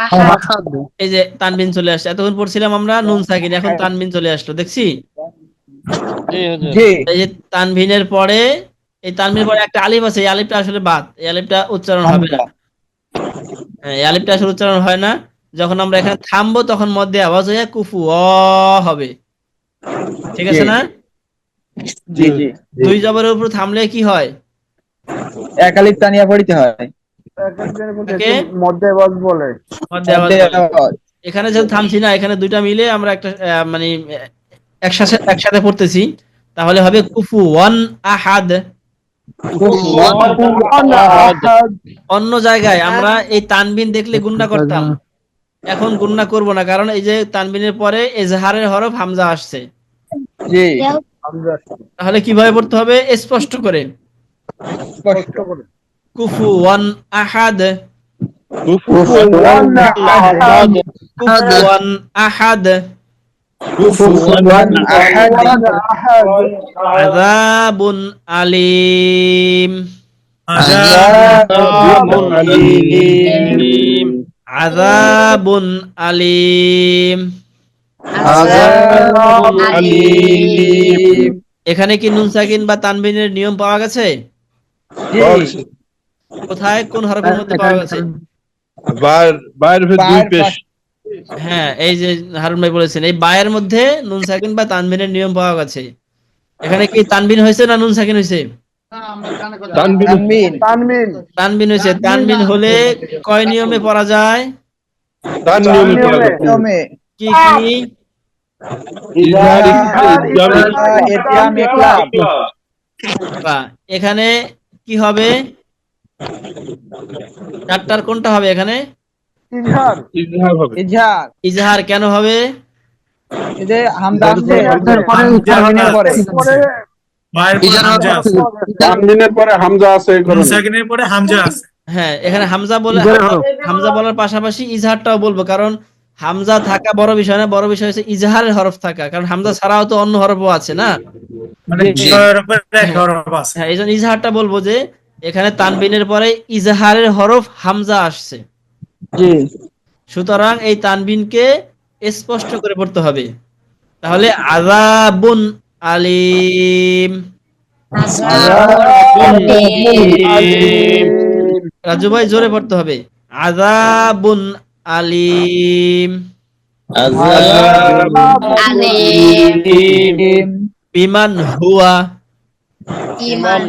আহাদ। এই যে তানবিন চলে আসছে, এতক্ষণ পড়ছিলাম আমরা নুন সাকিন, এখন তানবিন চলে আসলো, দেখছি? জি হুজুর। জি। এই যে তানবিনের পরে, এই তানবিনের পরে একটা আলিফ আছে, এই আলিফটা আসলে বাদ, এই আলিফটা উচ্চারণ হবে না। হ্যাঁ, এই আলিফটা আসলে উচ্চারণ হয় না। যখন আমরা এখানে থামবো তখন মধ্যে আওয়াজ হয়ে কুফু অ হবে। ঠিক আছে না? জি জি। দুই জবরের উপর থামলে কি হয়? এক আলিফ টানিয়া পড়িতে হয়। তাকে মধ্যে বাজ বলে। মধ্যে আওয়াজ বলে। এখানে যেহেতু থামছি না, এখানে দুইটা মিলে আমরা একটা মানে একসাথে একসাথে পড়তেছি, তাহলে হবে কুফু ওয়ান আহাদ। কুফুয়ান আহাদ। অন্য জায়গায় আমরা এই তানবিন দেখলে গুণনা করতাম, এখন গুণনা করব না, কারণ এই যে তানবিনের পরে এজহারের হরফ হামজা আসছে। জি। তাহলে কিভাবে পড়তে হবে? স্পষ্ট করে। স্পষ্ট করে। কুফুয়ান আহাদ, কুফুয়ান আহাদ। কুফুয়ান আহাদ, আযাবুন আলীম, আযাবুন আলীম। আযাবুন আলীম। আযাবুন আলীম। এখানে কি নুন সাকিন বা তানবিনের নিয়ম পাওয়া গেছে? কোথায়, কোন হরফের মধ্যে পাওয়া গেছে? বাইরের দুই পেশ। হ্যাঁ, এই যে হারুন ভাই বলেছেন, এই বায়ের মধ্যে নুন সাকিন বা তানবিনের নিয়ম পাওয়া গেছে। এখানে কি তানবিন হয়েছে না নুন সাকিন হয়েছে? তানবিন। তানবিন হয়েছে। তানবিন হলে কয় নিয়মে পড়া যায়? তার নিয়মে পড়া যাবে। নিয়মে। কি কি? ইজহার এতিয়াম ইকলাব। বাহ, এখানে কি হবে? চারটার কোনটা হবে এখানে? ইজহার হবে। ইজহার। ইজহার কেন হবে? এই যে হামজা আসছে তানবিনের পরে। তানবিনের পরে হামজা আছে এই কারণে। হ্যাঁ, এখানে হামজা বলার পাশাপাশি ইজহারটাও বলবো, কারণ হামজা থাকা বড় বিষয় না, বড় বিষয় হচ্ছে ইজহারের হরফ থাকা, কারণ হামজা ছাড়াও তো অন্য হরফও আছে না? হ্যাঁ, এই জন্য ইজহারটা বলবো যে এখানে তানবিনের পরে ইজহারের হরফ হামজা আসছে, জি। সুতরাং এই তানবিনকে স্পষ্ট করে পড়তে হবে। তাহলে আযাবুন আলীম। আযাবুন আলীম। রাজু ভাই জোরে পড়তে হবে। আযাবুন আলীম। আলীম। বিমান হুয়া। ইমান।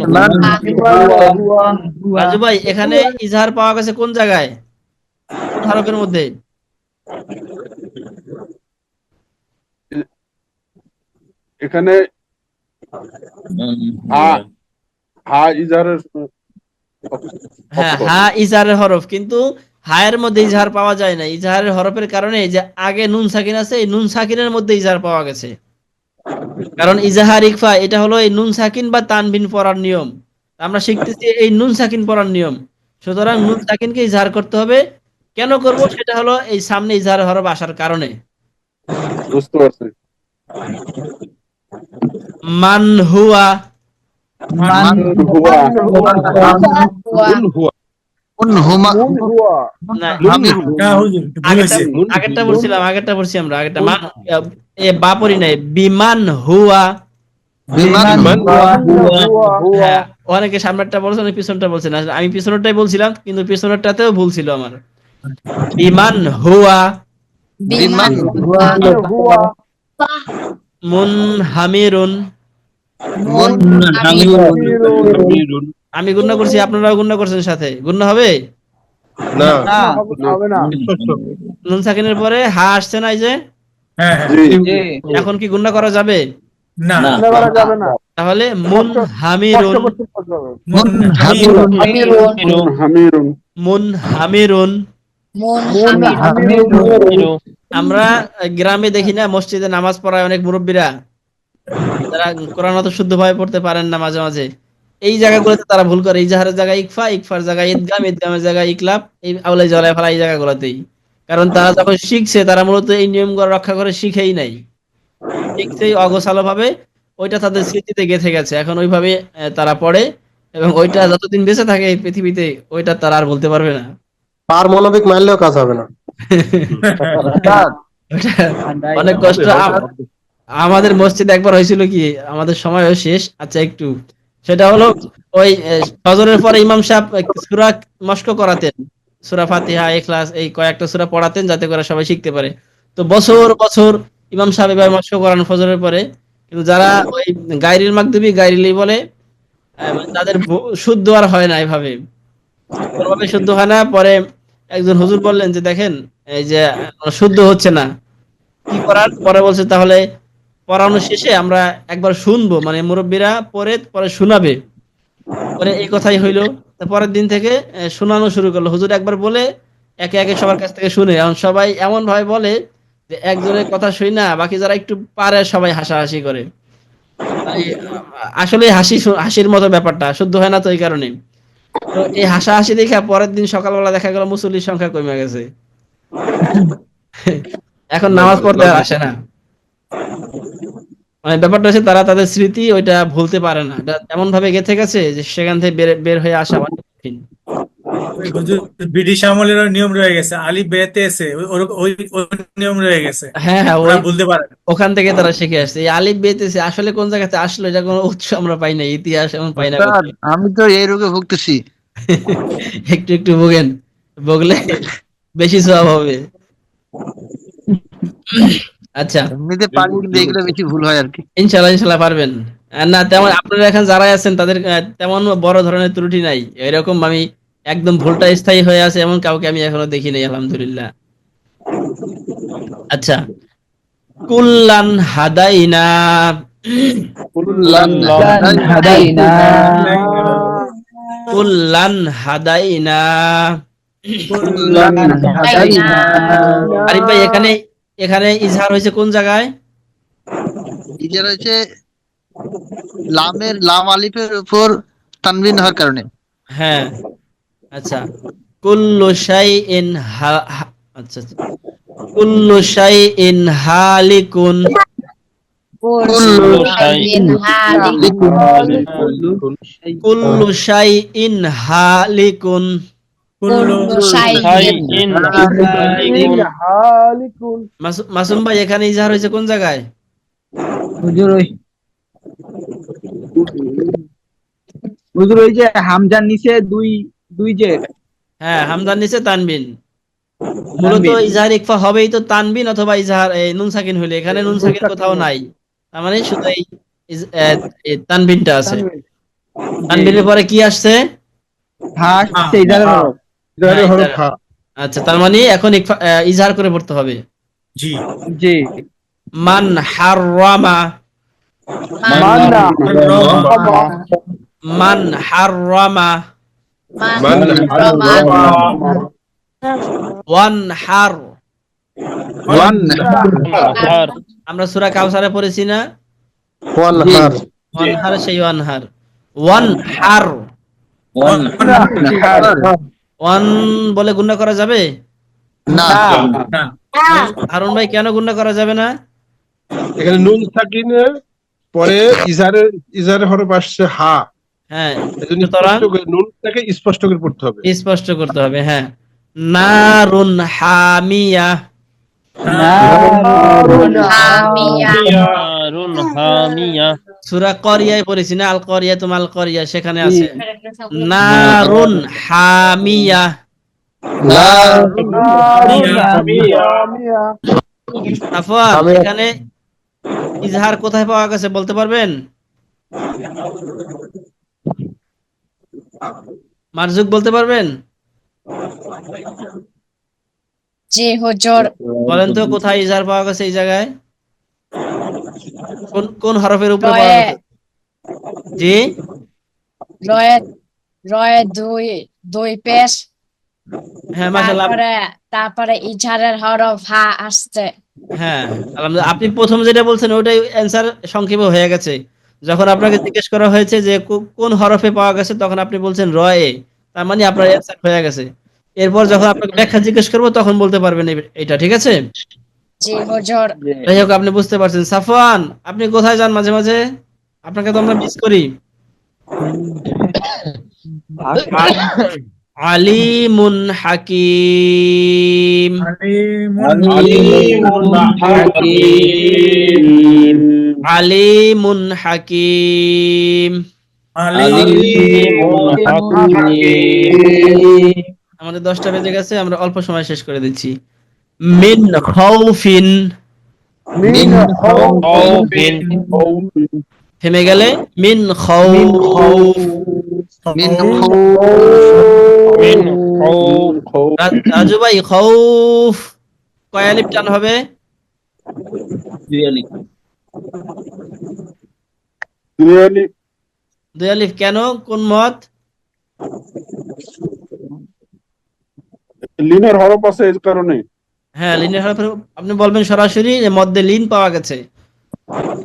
রাজু ভাই এখানে ইজহার পাওয়া গেছে কোন জায়গায়, কোন হরফের মধ্যে? এখানে হা ইজারের হ্যাঁ, হা ইজাহারের হরফ, কিন্তু হায়ের মধ্যে ইজাহার পাওয়া যায় না। ইজাহারের হরফের কারণে এই যে আগে নুন সাকিন আছে, এই নুন সাকিনের মধ্যে ইজাহার পাওয়া গেছে। কারণ ইজাহার ইকফা এটা হলো এই নুন সাকিন বা তানবিন পড়ার নিয়ম। আমরা শিখতেছি এই নুন সাকিন পড়ার নিয়ম। সুতরাং নুন সাকিনকে ইজাহার করতে হবে। কেন করব? সেটা হলো এই সামনে ইজাহার হরফ আসার কারণে। বুঝতে পারছি। মান হুয়া, মান হুয়া না, হামির আগেরটা বলছি আমরা আগেরটা মান এ বা পড়ি নাই, বিমান হুয়া। হ্যাঁ, অনেকে সামনেরটা বলছেন, অনেকে পিছনটা বলছেন। আসলে আমি পিছনেরটাই বলছিলাম, কিন্তু পিছনেরটাতেও ভুল ছিল আমার। বিমান হুয়া বিমান মুনহামিরুন। আমি গুণনা করছি, আপনারাও গুণনা করছেন সাথে, গুণনা হবে? না, হবে না। স্পষ্ট। নুন সাকিনের পরে হা আসছে না, এই যে জি, এখন কি গুণনা করা যাবে? মনে করা যাবে না। তাহলে মুনহামিরুন, হামিরুন মুনহামিরুন। আমরা গ্রামে দেখি না, মসজিদে নামাজ পড়ায় অনেক মুরব্বীরা, যারা কোরআন অত শুদ্ধ ভাবে পড়তে পারেন না, মাঝে মাঝে এই জায়গাগুলোতে তারা ভুল করে। ইজাহারের জায়গায় ইকফা, ইকফার জায়গায় ইদগাম, ইদগামের জায়গায় ইকলাব, এই আউলাই জ্বালায় ফেলা, এই জায়গাগুলোতেই। কারণ তারা যখন শিখছে, তারা মূলত এই নিয়মগুলো রক্ষা করে শিখেই নাই, শিখছেই অগোছালো ভাবে। ওইটা তাদের স্মৃতিতে গেঁথে গেছে, এখন ওইভাবে তারা পড়ে, এবং ওইটা যতদিন বেঁচে থাকে এই পৃথিবীতে, ওইটা তারা আর বলতে পারবে না। পারমাণবিক মারলেও কাজ হবে না। ওটা অনেক কষ্ট। আমাদের মসজিদে একবার হয়েছিল কি, আমাদের সময়ও শেষ, আচ্ছা একটু, সেটা হলো ওই ফজরের পরে ইমাম সাহেব সূরা মস্ক করাতেন, সূরা ফাতিহা, ইখলাস, এই কয়েকটা সূরা পড়াতেন, যাতে করে সবাই শিখতে পারে। তো বছর বছর ইমাম সাহেব এভাবে মস্ক করান ফজরের পরে, কিন্তু যারা ওই গায়রিল মাগদুবি, গায়রিলি বলে, তাদের শুদ্ধ আর হয় না, এভাবে কোনোভাবে শুদ্ধ হয় না। পরে একজন হুজুর বললেন যে দেখেন, এই যে শুদ্ধ হচ্ছে না, কি করার? পরে বলছে তাহলে পড়ানো শেষে আমরা একবার শুনবো, মানে মুরব্বীরা পরে পরে শোনাবে। পরে এই কথাই হইলো। পরের দিন থেকে শোনানো শুরু করলো। হুজুর একবার বলে একে একে সবার কাছ থেকে শুনে, এখন সবাই এমন ভাবে বলে যে একজনের কথা শুই না, বাকি যারা একটু পারে সবাই হাসাহাসি করে। আসলে হাসির মতো ব্যাপারটা, শুদ্ধ হয় না তো, এই কারণে। তো এই হাসাহাসি দেখে পরের দিন সকালবেলা দেখা গেল মুসল্লির সংখ্যা কমে গেছে, এখন নামাজ পড়তে আর আসে না। মানে ব্যাপারটা হচ্ছে তারা তাদের স্মৃতি ওইটা ভুলতে পারে না, এটা এমন ভাবে গেঁথে গেছে যে সেখান থেকে বের হয়ে আসা অনেক কঠিন। ব্রিটিশ আমলের নিয়ম রয়ে গেছে, আলিফ বেতে এসে ওই নিয়ম রয়ে গেছে, হ্যাঁ হ্যাঁ, ওরা বলতে পারে না। ওখান থেকে তারা শিখে আসছে। এই আলিফ বেতেছে আসলে কোন জায়গাতে আসলো, এটা কোনো উৎস আমরা পাই না, ইতিহাস এমন পাই না। আমি তো এই রোগে ভুগতেছি। একটু একটু ভোগেন, ভোগলে বেশি সওয়াব হবে। আচ্ছা, এমনিতে পারি, কিন্তু এগুলো বেশি ভুল হয় আর কি। ইনশাল্লাহ পারবেন। না তেমন আপনারা এখন যারা আছেন তাদের তেমন বড় ধরনের ত্রুটি নাই, এরকম আমি একদম ভুলটা স্থায়ী হয়ে আছে এমন কাউকে আমি এখনো দেখি নাই, আলহামদুলিল্লাহ। আচ্ছা, কুল্লান হাদাইনা, হাদাইনা কুল্লান হাদাইনা। আরিফ ভাই, এখানে ইজহার হয়েছে কোন জায়গায়? ইজারা হচ্ছে লাম আলিফের উপর তানবিন হওয়ার কারণে। হ্যাঁ, আচ্ছা, কুল্লু শাইইন আচ্ছা, কুল্লু শাইইন হালিকুন, কুল্লু শাইইন হালিকুন। মাসুম ভাই, এখানে ইজহার হয়েছে কোন জায়গায়? হুজুর ওই যে হামজার নিচে দুই যে, হ্যাঁ, হামজার নিচে তানবিন। মূলত ইজহার ইকফা হবেই তো তানবিন অথবা ইজহার নুন সাকিন হইলে, এখানে নুন সাকিন কোথাও নাই, তার মানে শুধু এই তানবিনটা আছে। তানবিনের পরে কি আসছে? আচ্ছা, তার মানে এখন ইজহার করে পড়তে হবে। জি জি। মান হাররামা, মান হাররামা, মান প্রমাণ ওয়ানহার। আর আমরা সূরা কাউসারে পড়েছি না? ওয়ানহার ওয়ানহার, সেই ওয়ানহার। ওয়ানহার, ওয়ান বলে গুণনা করা যাবে? না না হারুন ভাই, কেন গুণনা করা যাবে না? এখানে নুন সাকিনের পরে ইজারের হরফ আসছে হা, হ্যাঁ, এজন্য সুতরাং স্পষ্ট করে নুনটাকে স্পষ্ট করে পড়তে হবে। স্পষ্ট করতে হবে। হ্যাঁ, নারুন হামিয়া। হামিয়া নারুন হামিয়া। সূরা করিয়ায় পড়েছি না? আল করিয়া তুমাল করিয়া, সেখানে আছে নারুন হামিয়া। আফওয়ান, এখানে ইজহার কোথায় পাওয়া গেছে বলতে পারবেন? মারজুক বলতে পারবেন? জি হুজুর বলেন তো, কোথায় ইজহার পাওয়া গেছে এই জায়গায়? কোন কোন হরফের উপরে পাওয়া রয়ে গেছে? জি, রয়ে রয়ে দুই পেশ হ্যাঁ, মাশাআল্লাহ। তারপরে ইজারের হরফ হা আসছে। হ্যাঁ, আলহামদুলিল্লাহ। আপনি প্রথম যেটা বলছেন ওটাই অ্যান্সার সংক্ষেপে হয়ে গেছে। যখন আপনাকে জিজ্ঞেস করা হয়েছে যে কোন হরফে পাওয়া গেছে, তখন আপনি বলছেন রয়ে, তার মানে আপনার অ্যান্সার হয়ে গেছে। এরপর যখন আপনাকে ব্যাখ্যা জিজ্ঞেস করবো তখন বলতে পারবেন এটা, ঠিক আছে? জি হুজুর যাই হোক, আপনি বুঝতে পারছেন। সাফওয়ান, আপনি কোথায় যান মাঝে মাঝে? আপনাকে তো আমরা মিস করি। আলিমুন হাকিম। আলিমুন হাকিম। আমাদের 10টা বেজে গেছে, আমরা অল্প সময় শেষ করে দিচ্ছি। মিন খাউফিন, থেমে গেলে মিন খাউফ। রাজু ভাই, খাউফ কয় আলিফ টান হবে? 2 আলিফ। 2 আলিফ। কেন? কোন মত? লিনের হরফ আছে এই কারণে। হ্যাঁ, লিনের হরফ। আপনি বলবেন সরাসরি যে মধ্যে লিন পাওয়া গেছে।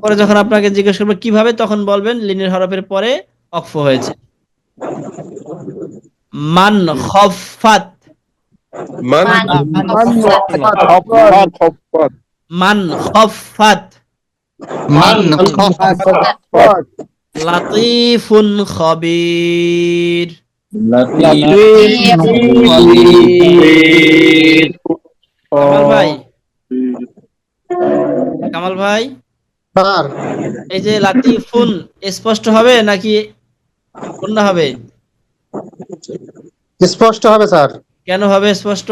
পরে যখন আপনাকে জিজ্ঞেস করবে কিভাবে, তখন বলবেন লিনের হরফের পরে অক্ফ হয়েছে। মান খফাত, মান মান খফাত। লাতিফুন খবীর। কামাল ভাই, কামাল ভাই, এই যে লাতিফুন স্পষ্ট হবে নাকি অন্য হবে? স্পষ্ট হবে স্যার। কেন হবে স্পষ্ট?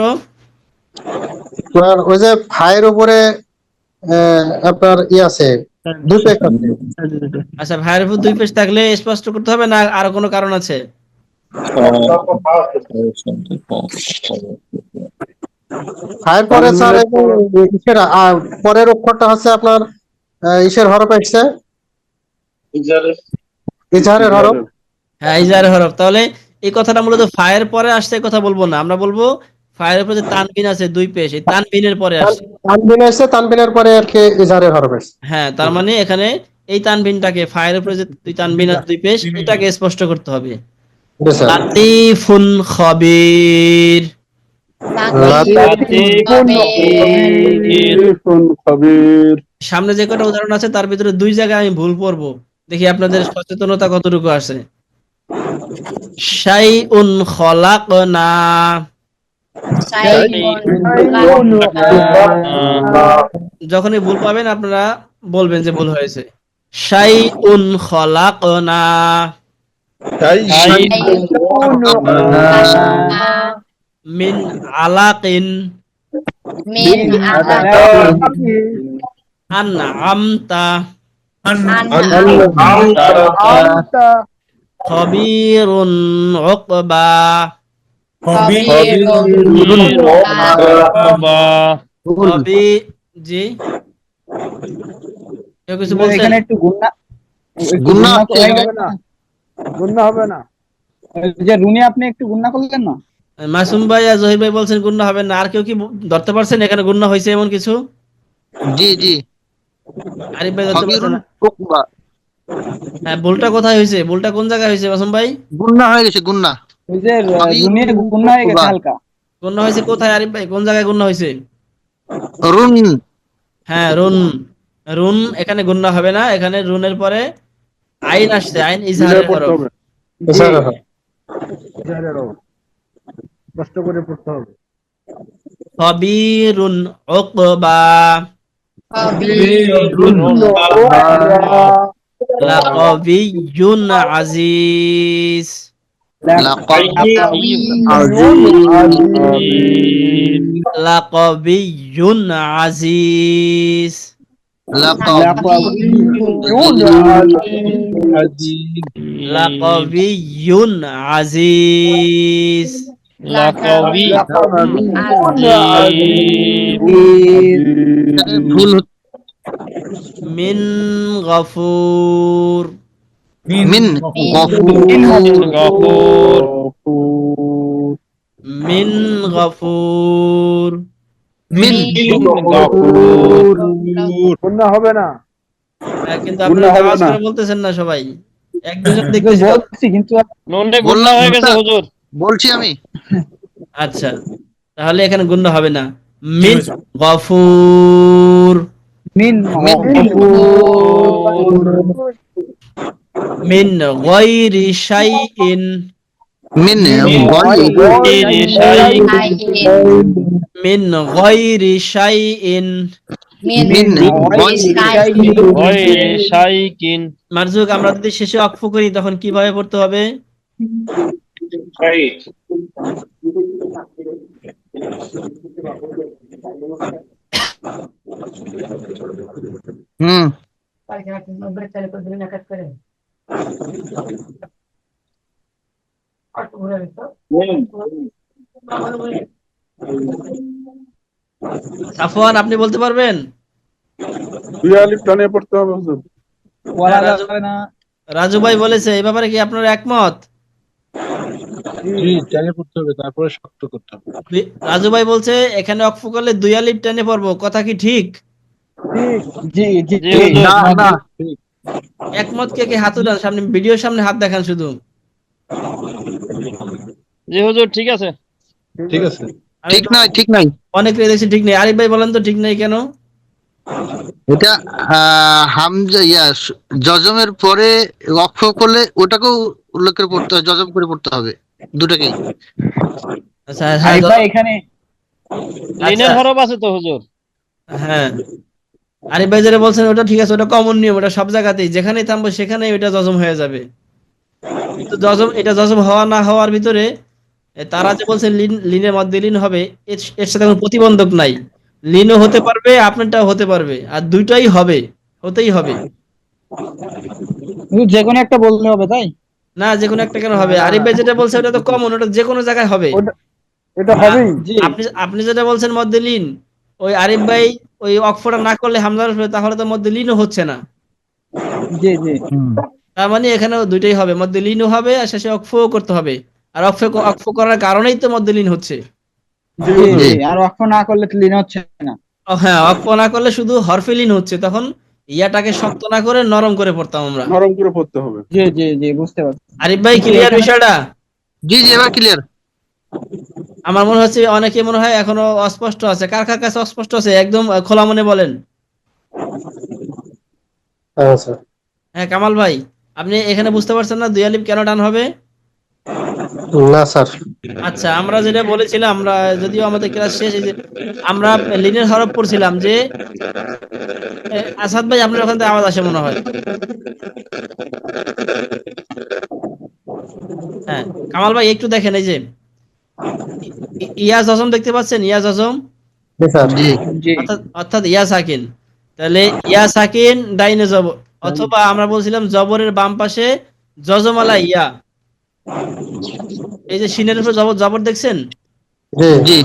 আপনার ওই যে ফায়ের উপরে আপনার আছে, দুই পেশ আছে। আচ্ছা, ভাইয়ের উপর 2 পেশ থাকলে স্পষ্ট করতে হবে না আরো কোনো কারণ আছে? ফায়ের পরে স্যার ইসের পরের অক্ষরটা হচ্ছে আপনার ইসের হরফ আসছে, ইজহারের হরফ। হ্যাঁ, ইজারের হরফ। তাহলে এই কথাটা মূলত ফায়ের পরে আসছে, কথা বলবো না। আমরা বলবো ফায়ের উপরে যে তানবিন আছে 2 পেশ, এই তানবিনের পরে আসছে। তানবিন আসছে, তানবিনের পরে আর কি ইজহারের হরফ আসছে। হ্যাঁ, তার মানে এখানে এই তানবিনটাকে, ফায়ের উপরে যে তানবিন আছে 2 পেশ, এটাকে স্পষ্ট করতে হবে। লাতিফুন খবীর। সামনে যে কটা উদাহরণ আছে তার ভিতরে 2 জায়গায় আমি ভুল পড়বো, দেখি আপনাদের সচেতনতা কতটুকু আছে। শাইউন খলাকনা, যখনই ভুল পাবেন আপনারা বলবেন যে ভুল হয়েছে। শাইউন খলাকনা, মিন আলাকিন, আনআমতা, খবীরুন উকবা। জি, কেউ কিছু বলছেন? এখানে একটু গুণনা গুণনা হবে না। ওই যে রুনে আপনি একটু গুণনা করলেন না? মাসুম ভাই আর জহির ভাই বলছেন গুণনা হবে না, আর কেউ কি ধরতে পারছেন এখানে গুণনা হয়েছে এমন কিছু? জি জি আরিফ ভাই ধরতে পারছেন খবিরুন না? উকবা হ্যাঁ, ভুলটা কোথায় হয়েছে? ভুলটা কোন জায়গায় হয়েছে মাসুম ভাই? গুন্না হয়ে গেছে গুন্না ওই যে রুনে খবিরুন গুণনা হয়ে গেছে উকবা হালকা। গুণনা হয়েছে কোথায় আরিফ ভাই? কোন জায়গায় গুণনা হয়েছে? রুন হ্যাঁ, রুন। রুন এখানে গুণনা হবে না, এখানে রুনের পরে আইন আসছে, আইন মিলে ইজহারের পড়তে হরফ। হবে, কষ্ট করে পড়তে হবে। খবিরুন উকবা লাকাবিয়্যুন আজিজ লাকাবিয়্যুন আজিজ লাকাবিয়্যুন আজিজ লাকাবি ভুল মিন গফুর মিন গফুর মিন গফুর মিন গফুর গুন্না হবে না। কিন্তু আপনারা আওয়াজ করে বলতেছেন না সবাই, এক দুজন দেখতেছি তো। বলছি কিন্তু নুনটা গুণনা হয়ে গেছে হুজুর। বলছি আমি আচ্ছা, তাহলে এখানে গুণনা হবে না। মিন গফুর মিন মিন গায়রি শাইইন মিন গায়রি শাইইন মিন গায়রি শাইইন মিন গায়রি শাইকিন মারজুক, আমরা যদি শেষে অক্ফ করি তখন কিভাবে পড়তে হবে? রাইট। হুম সাফওয়ান, আপনি বলতে পারবেন? দুই আলিফ টানে পড়তে হবে হুজুর। বলা যাবে না। রাজু ভাই বলেছে, এই ব্যাপারে কি আপনার একমত? জি, টেনে পড়তে হবে, তারপরে শক্ত করতে হবে। রাজু ভাই বলছে এখানে অক্ফ করলে 2 আলিফ টেনে পড়বো, কথা কি ঠিক? জি জি জি হুজুর। না না একমত কে কে হাত উঠান, সামনে ভিডিওর সামনে হাত দেখান শুধু। জি হুজুর, ঠিক আছে। ঠিক আছে। আমি ঠিক তো নাই ঠিক নাই অনেক দেখছি ঠিক নেই। আরিফ ভাই বলেন তো ঠিক নেই কেন? এটা হামজা জজমের পরে ওয়াকফ করলে ওটাকেও উল্লেখ করে পড়তে হবে, জজম করে পড়তে হবে দুটাকেই। আচ্ছা হ্যাঁ, আরিফ ভাই এখানে লিনের হরফ আছে তো হুজুর। হ্যাঁ, আরিফ ভাই যেটা বলছেন ওটা ঠিক আছে, ওটা কমন নিয়ম, ওটা সব জায়গাতেই যেখানেই থামবো সেখানেই ওটা জজম হয়ে যাবে। কিন্তু এটা জজম হওয়া না হওয়ার ভিতরে তারা যে বলছে লিনের মধ্যে লিন হবে, এর সাথে কোনো প্রতিবন্ধক নাই। লিনও হতে পারবে, আপনারটাও হতে পারবে, আর দুইটাই হবে, হতেই হবে। যে কোনো একটা বললে হবে তাই? না, যে কোনো একটা কেন হবে? আরিফ ভাই যেটা বলছে ওটা তো কমন, ওটা যে কোনো জায়গায় হবে। এটা হবেই। জি আপনি যেটা বলছেন মধ্যে লিন, ওই আরিফ ভাই ওই অক্ষরটা না করলে হামজার উপরে, তাহলে তো মধ্যে লিনও হচ্ছে না। জি জি তার মানে এখানেও দুইটাই হবে, মধ্যে লিনও হবে আর শেষে অক্ফও করতে হবে। আর অক্ফ করার কারণেই তো মধ্যে লিন হচ্ছে। জি জি। আর অক্ষ না করলে তো লিন হচ্ছে না। হ্যাঁ, অক্ফ না করলে শুধু হরফে লিন হচ্ছে, তখন ইয়াটাকে শক্ত না করে নরম করে পড়তাম আমরা। নরম করে পড়তে হবে। জি জি জি বুঝতে পারছি। আরিফ ভাই ক্লিয়ার বিষয়টা? জি জি এবার ক্লিয়ার। আমার মনে হচ্ছে অনেকে মনে হয় এখনো অস্পষ্ট আছে। কার কার কাছে অস্পষ্ট আছে একদম খোলা মনে বলেন। আচ্ছা, হ্যাঁ, কামাল ভাই, আপনি এখানে বুঝতে পারছেন না 2 আলিফ কেন টান হবে? না স্যার। আচ্ছা, আমরা যেটা বলেছিলাম, আমরা যদিও আমাদের ক্লাস শেষ, এই যে আমরা লিনের হরফ পড়ছিলাম যে আসাদ ভাই আপনার ওখান থেকে আওয়াজ আসে মনে হয়। হ্যাঁ, কামাল ভাই একটু দেখেন, এই যে ইয়াজ আজম দেখতে পাচ্ছেন, ইয়াজ আজম জি জি অর্থাৎ ইয়া সাকিন। তাহলে ইয়া সাকিন ডাইনে জবর, অথবা আমরা বলছিলাম জবরের বাম পাশে জজমালা ইয়া। এই যে সিনের উপর জবর দেখছেন, জি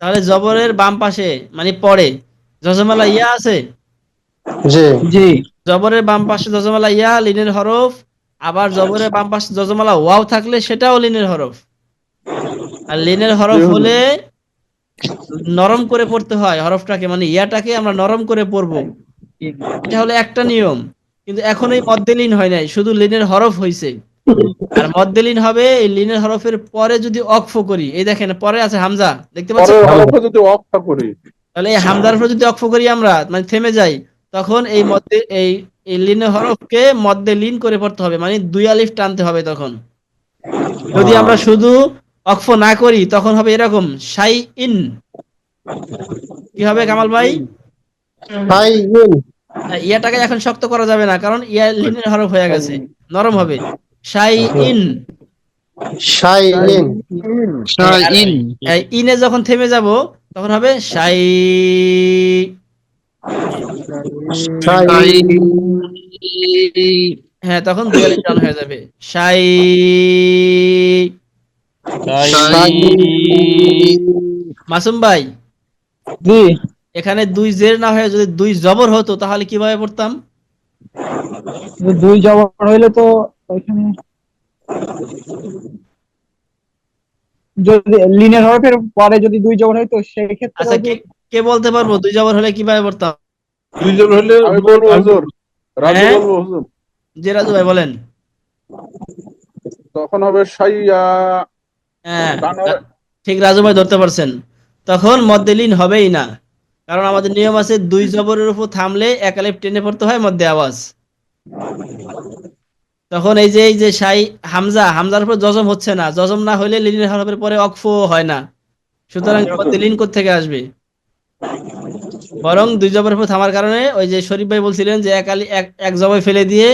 তাহলে জবরের বাম পাশে মানে পরে জজমালা ইয়া আছে। জি জি জবরের বাম পাশে জজমালা ইয়া, লিনের হরফ আবার জবরের বাম পাশে যজমালা ওয়াও থাকলে সেটাও লিনের হরফ। আর লিনের হরফ হলে নরম করে পড়তে হয় হরফটাকে, মানে ইয়াটাকে আমরা নরম করে পড়বো, এটা হলো একটা নিয়ম। কিন্তু এখন এই মধ্যে লিন হয় নাই, শুধু লিনের হরফ হয়েছে। আর মধ্যে লিন হবে এই লিনের হরফের পরে যদি অক্ফ করি, এই দেখেন পরে আছে হামজা, দেখতে পাচ্ছেন? পরের হরফে যদি অফ করি, তাহলে এই হামজার উপর যদি অক্ফ করি আমরা, মানে থেমে যাই, তখন এই মধ্যে এই এই লিনের হরফকে মধ্যে লিন করে পড়তে হবে, মানে 2 আলিফ টানতে হবে তখন। যদি আমরা শুধু অক্ফ না করি তখন হবে এরকম শাই ইন। কি হবে কামাল ভাই? ইয়াটাকে এখন শক্ত করা যাবে না, কারণ ইয়া লিনের হরফ হয়ে গেছে, নরম হবে শাই ইন। ইনে যখন থেমে যাব তখন হবে শাই। হ্যাঁ, তখন 2 আলিফ টান হয়ে যাবে শাই। মাসুম ভাই, জি, এখানে 2 জের না হয়ে যদি 2 জবর হতো তাহলে কিভাবে পড়তাম? 2 জবর হইলে তো ওইখানে যদি লিনের হরফের পরে যদি 2 জবর হয় তো সেই ক্ষেত্রে আচ্ছা, কে বলতে পারবো 2 জবর হলে কিভাবে পড়তাম? 2 জন হলে আমি বলবো হুজুর, রাজু হ্যাঁ? বলবো হুজুর, জি রাজু ভাই বলেন। তখন হবে সাইয়া। হ্যাঁ, ডান হবে- ঠিক রাজু ভাই ধরতে পারছেন। তখন মধ্যে লিন হবেই না, কারণ আমাদের নিয়ম আছে 2 জবরের উপর থামলে 1 আলিফ টেনে পড়তে হয় মধ্যে আওয়াজ। তখন এই যে শাই হামজার উপর জজম হচ্ছে না, জজম না হইলে লিনের হরফের পরে অক্ফ হয় না, সুতরাং মধ্যে লিন কোত্থেকে আসবে? বরং 2 জবরের উপর থামার কারণে ওই যে শরীফ ভাই বলছিলেন যে এক জবর ফেলে দিয়ে,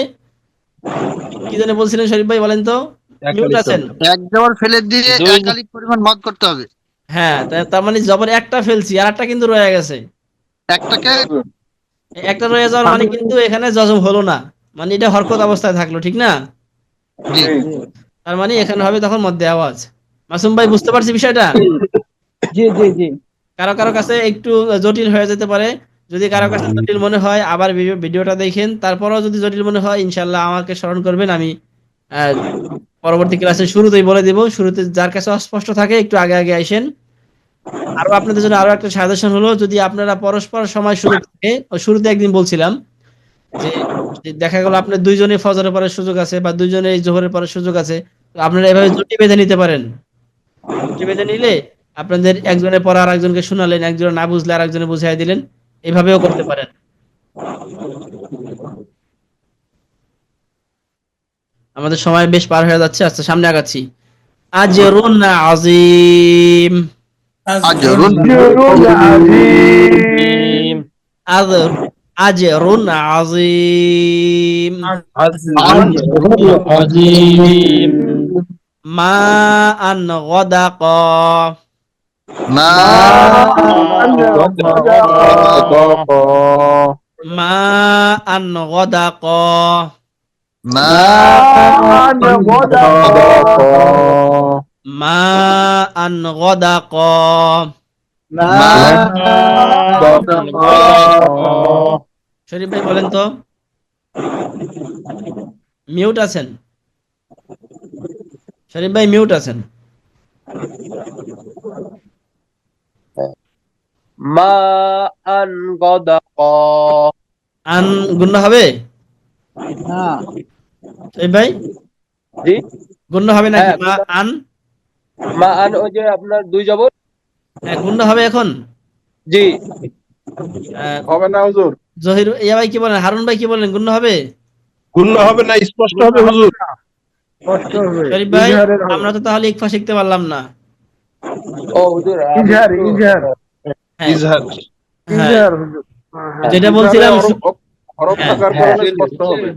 কি জানি বলছিলেন শরীফ ভাই বলেন তো? মিউট আছেন? এক জবর ফেলে দিয়ে 1 আলিফ পরিমাণ মদ করতে হবে। হ্যাঁ, তার মানে জবর একটা ফেলছি আর একটা কিন্তু রয়ে গেছে। একটাকে একটা রয়ে যাওয়ার মানে কিন্তু এখানে জজম হলো না, মানে এটা হরকত অবস্থায় থাকলো, ঠিক না? তার মানে এখানে হবে তখন মধ্যে আওয়াজ। মাসুম ভাই বুঝতে পারছি বিষয়টা? জি জি জি। কারো কাছে একটু জটিল হয়ে যেতে পারে, যদি কারো কাছে জটিল মনে হয় আবার ভিডিওটা দেখেন, তারপরেও যদি জটিল মনে হয় ইনশাল্লাহ আমাকে স্মরণ করবেন, আমি পরবর্তী ক্লাসে শুরুতেই বলে দিব। শুরুতে যার কাছে অস্পষ্ট থাকে একটু আগে আগে আসেন। আরো আপনাদের জন্য আরো একটা সাজেশন হলো, যদি আপনারা পরস্পর সময় সুযোগ থাকে, শুরুতে একদিন বলছিলাম যে দেখা গেল আপনার 2 জনে ফজরের পরে সুযোগ আছে বা 2 জনে জোহরের পরে সুযোগ আছে, তো আপনারা এভাবে জুটি বেঁধে নিতে পারেন। জুটি বেঁধে নিলে আপনাদের একজনের পর আর একজনকে শোনালেন, একজন না বুঝলে আর একজনে বুঝাই দিলেন, এভাবেও করতে পারেন। আমাদের সময় বেশ পার হয়ে যাচ্ছে, আচ্ছা সামনে আগাচ্ছি। আজরুন আজিম। আজরুন আজরুন আজিম। মা আন গদাক। মা মা আন গদাক। মা মা আন গদাক। শরীফ ভাই বলেন তো, মিউট আছেন? শরীফ ভাই মিউট আছেন? মা আন গদাক। আন গুণ হবে না, শরীফ ভাই? জি, গুণ হবে নাকি? মা আন, মা আন ওই যে আপনার 2 জবর। হ্যাঁ গুণ হবে এখন। জি, হবে না হুজুর? জহির ইয়া ভাই কি বলেন, হারুন ভাই কি বলেন, গুণ হবে? গুণ হবে না, স্পষ্ট হবে হুজুর। কষ্ট হবে। শরীফ ভাই আমরা তো তাহলে ইকফা শিখতে পারলাম না। ও হুজুর, ইজহার হ্যাঁ, ইজহার হ্যাঁ, যেটা বলছিলাম হরফ থাকার কারণে কষ্ট হবে।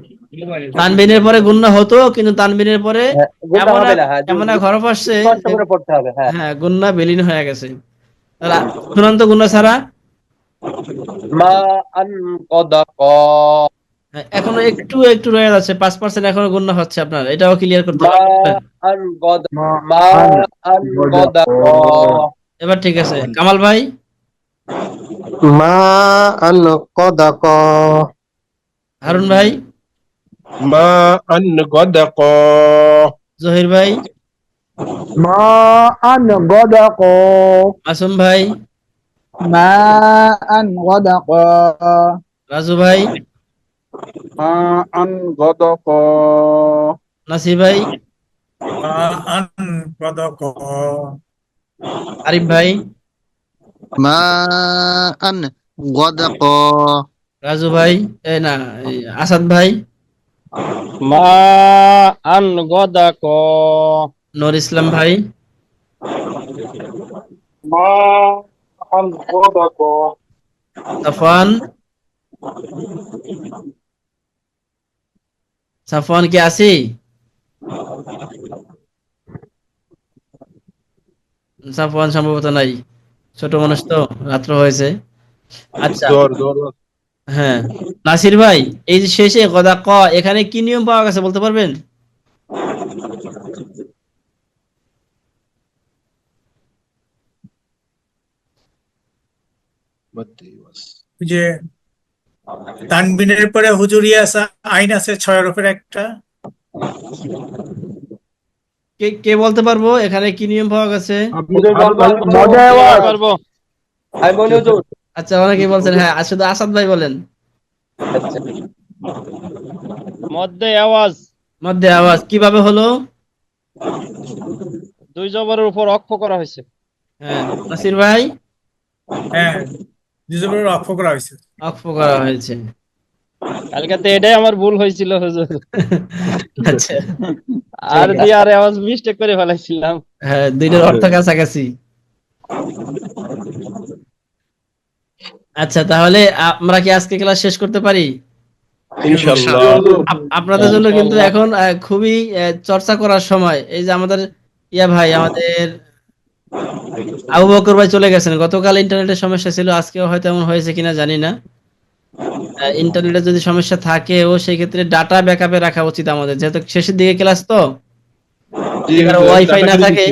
তানবিনের পরে গুন্না হতো, কিন্তু তানবিনের পরে গুণা হবে না। হ্যাঁ, এমন এক হরফ আসছে, কষ্ট করে পড়তে হবে। হ্যাঁ, হ্যাঁ গুন্না বিলীন হয়ে গেছে। তাহলে চূড়ান্ত গুন্না ছাড়া মা আন গদাক। এখনো একটু রয়ে যাচ্ছে, 5% এখনো গুন্না হচ্ছে আপনার, এটাও ক্লিয়ার করতে মা হবে। আন গদাক। মা আন গদাক। এবার ঠিক আছে কামাল ভাই? মা আন কদাক। হারুন ভাই? মা আন গদাকা জহির ভাই, মা আন গদাক, মাসুম ভাই, মা আন গদাক, রাজু ভাই, মা আন গদাকা নাসির ভাই, আন গদক, আরিফ ভাই, মা আন গদাক, রাজু ভাই, এই না এই আসাদ ভাই, মা আন গদাক, নূর ইসলাম ভাই, মা আন গদাকা সাফওয়ান, সাফওয়ান কি আছি? সাফওয়ান সম্ভবত নাই, ছোট মানুষ তো, রাত্র হয়েছে। আচ্ছা, জ্বর হ্যাঁ, নাসির ভাই, এই যে শেষে গদা ক, এখানে কি নিয়ম পাওয়া গেছে বলতে পারবেন? ওই যে তানবিনের পরে হুজুরিয়া আইন আছে 6 হরফের একটা। কে কে বলতে পারবো এখানে কি নিয়ম পাওয়া গেছে? পারবো। আচ্ছা, অনেকে বলছেন, হ্যাঁ, শুধু আসাদ ভাই বলেন। মধ্যে আওয়াজ, মধ্যে আওয়াজ কিভাবে হলো? 2 জবরের উপর অক্ষ করা হয়েছে। হ্যাঁ, নাসির ভাই, হ্যাঁ, দুজনের অক্ষ করা হয়েছে। অক্ষ করা হয়েছে। কালকাতে এটাই আমার ভুল হয়েছিল হুজুর। আচ্ছা, আর দিয়ে আর আওয়াজ মিস্টেক করে ফেলাইছিলাম। হ্যাঁ, দুইটার অর্থ কাছাকাছি। আচ্ছা, তাহলে আমরা কি আজকে ক্লাস শেষ করতে পারি? ইনশাআল্লাহ। আপনাদের জন্য কিন্তু এখন খুবই চর্চা করার সময়। এই যে আমাদের ভাই, আমাদের আবু বকর ভাই চলে গেছেন, গতকাল ইন্টারনেটের সমস্যা ছিল, আজকেও হয়তো এমন হয়েছে কিনা জানি না। ইন্টারনেটের যদি সমস্যা থাকে ও সেই ক্ষেত্রে ডাটা ব্যাকআপে রাখা উচিত আমাদের, যেহেতু শেষের দিকে ক্লাস তো, ওয়াইফাই না থাকে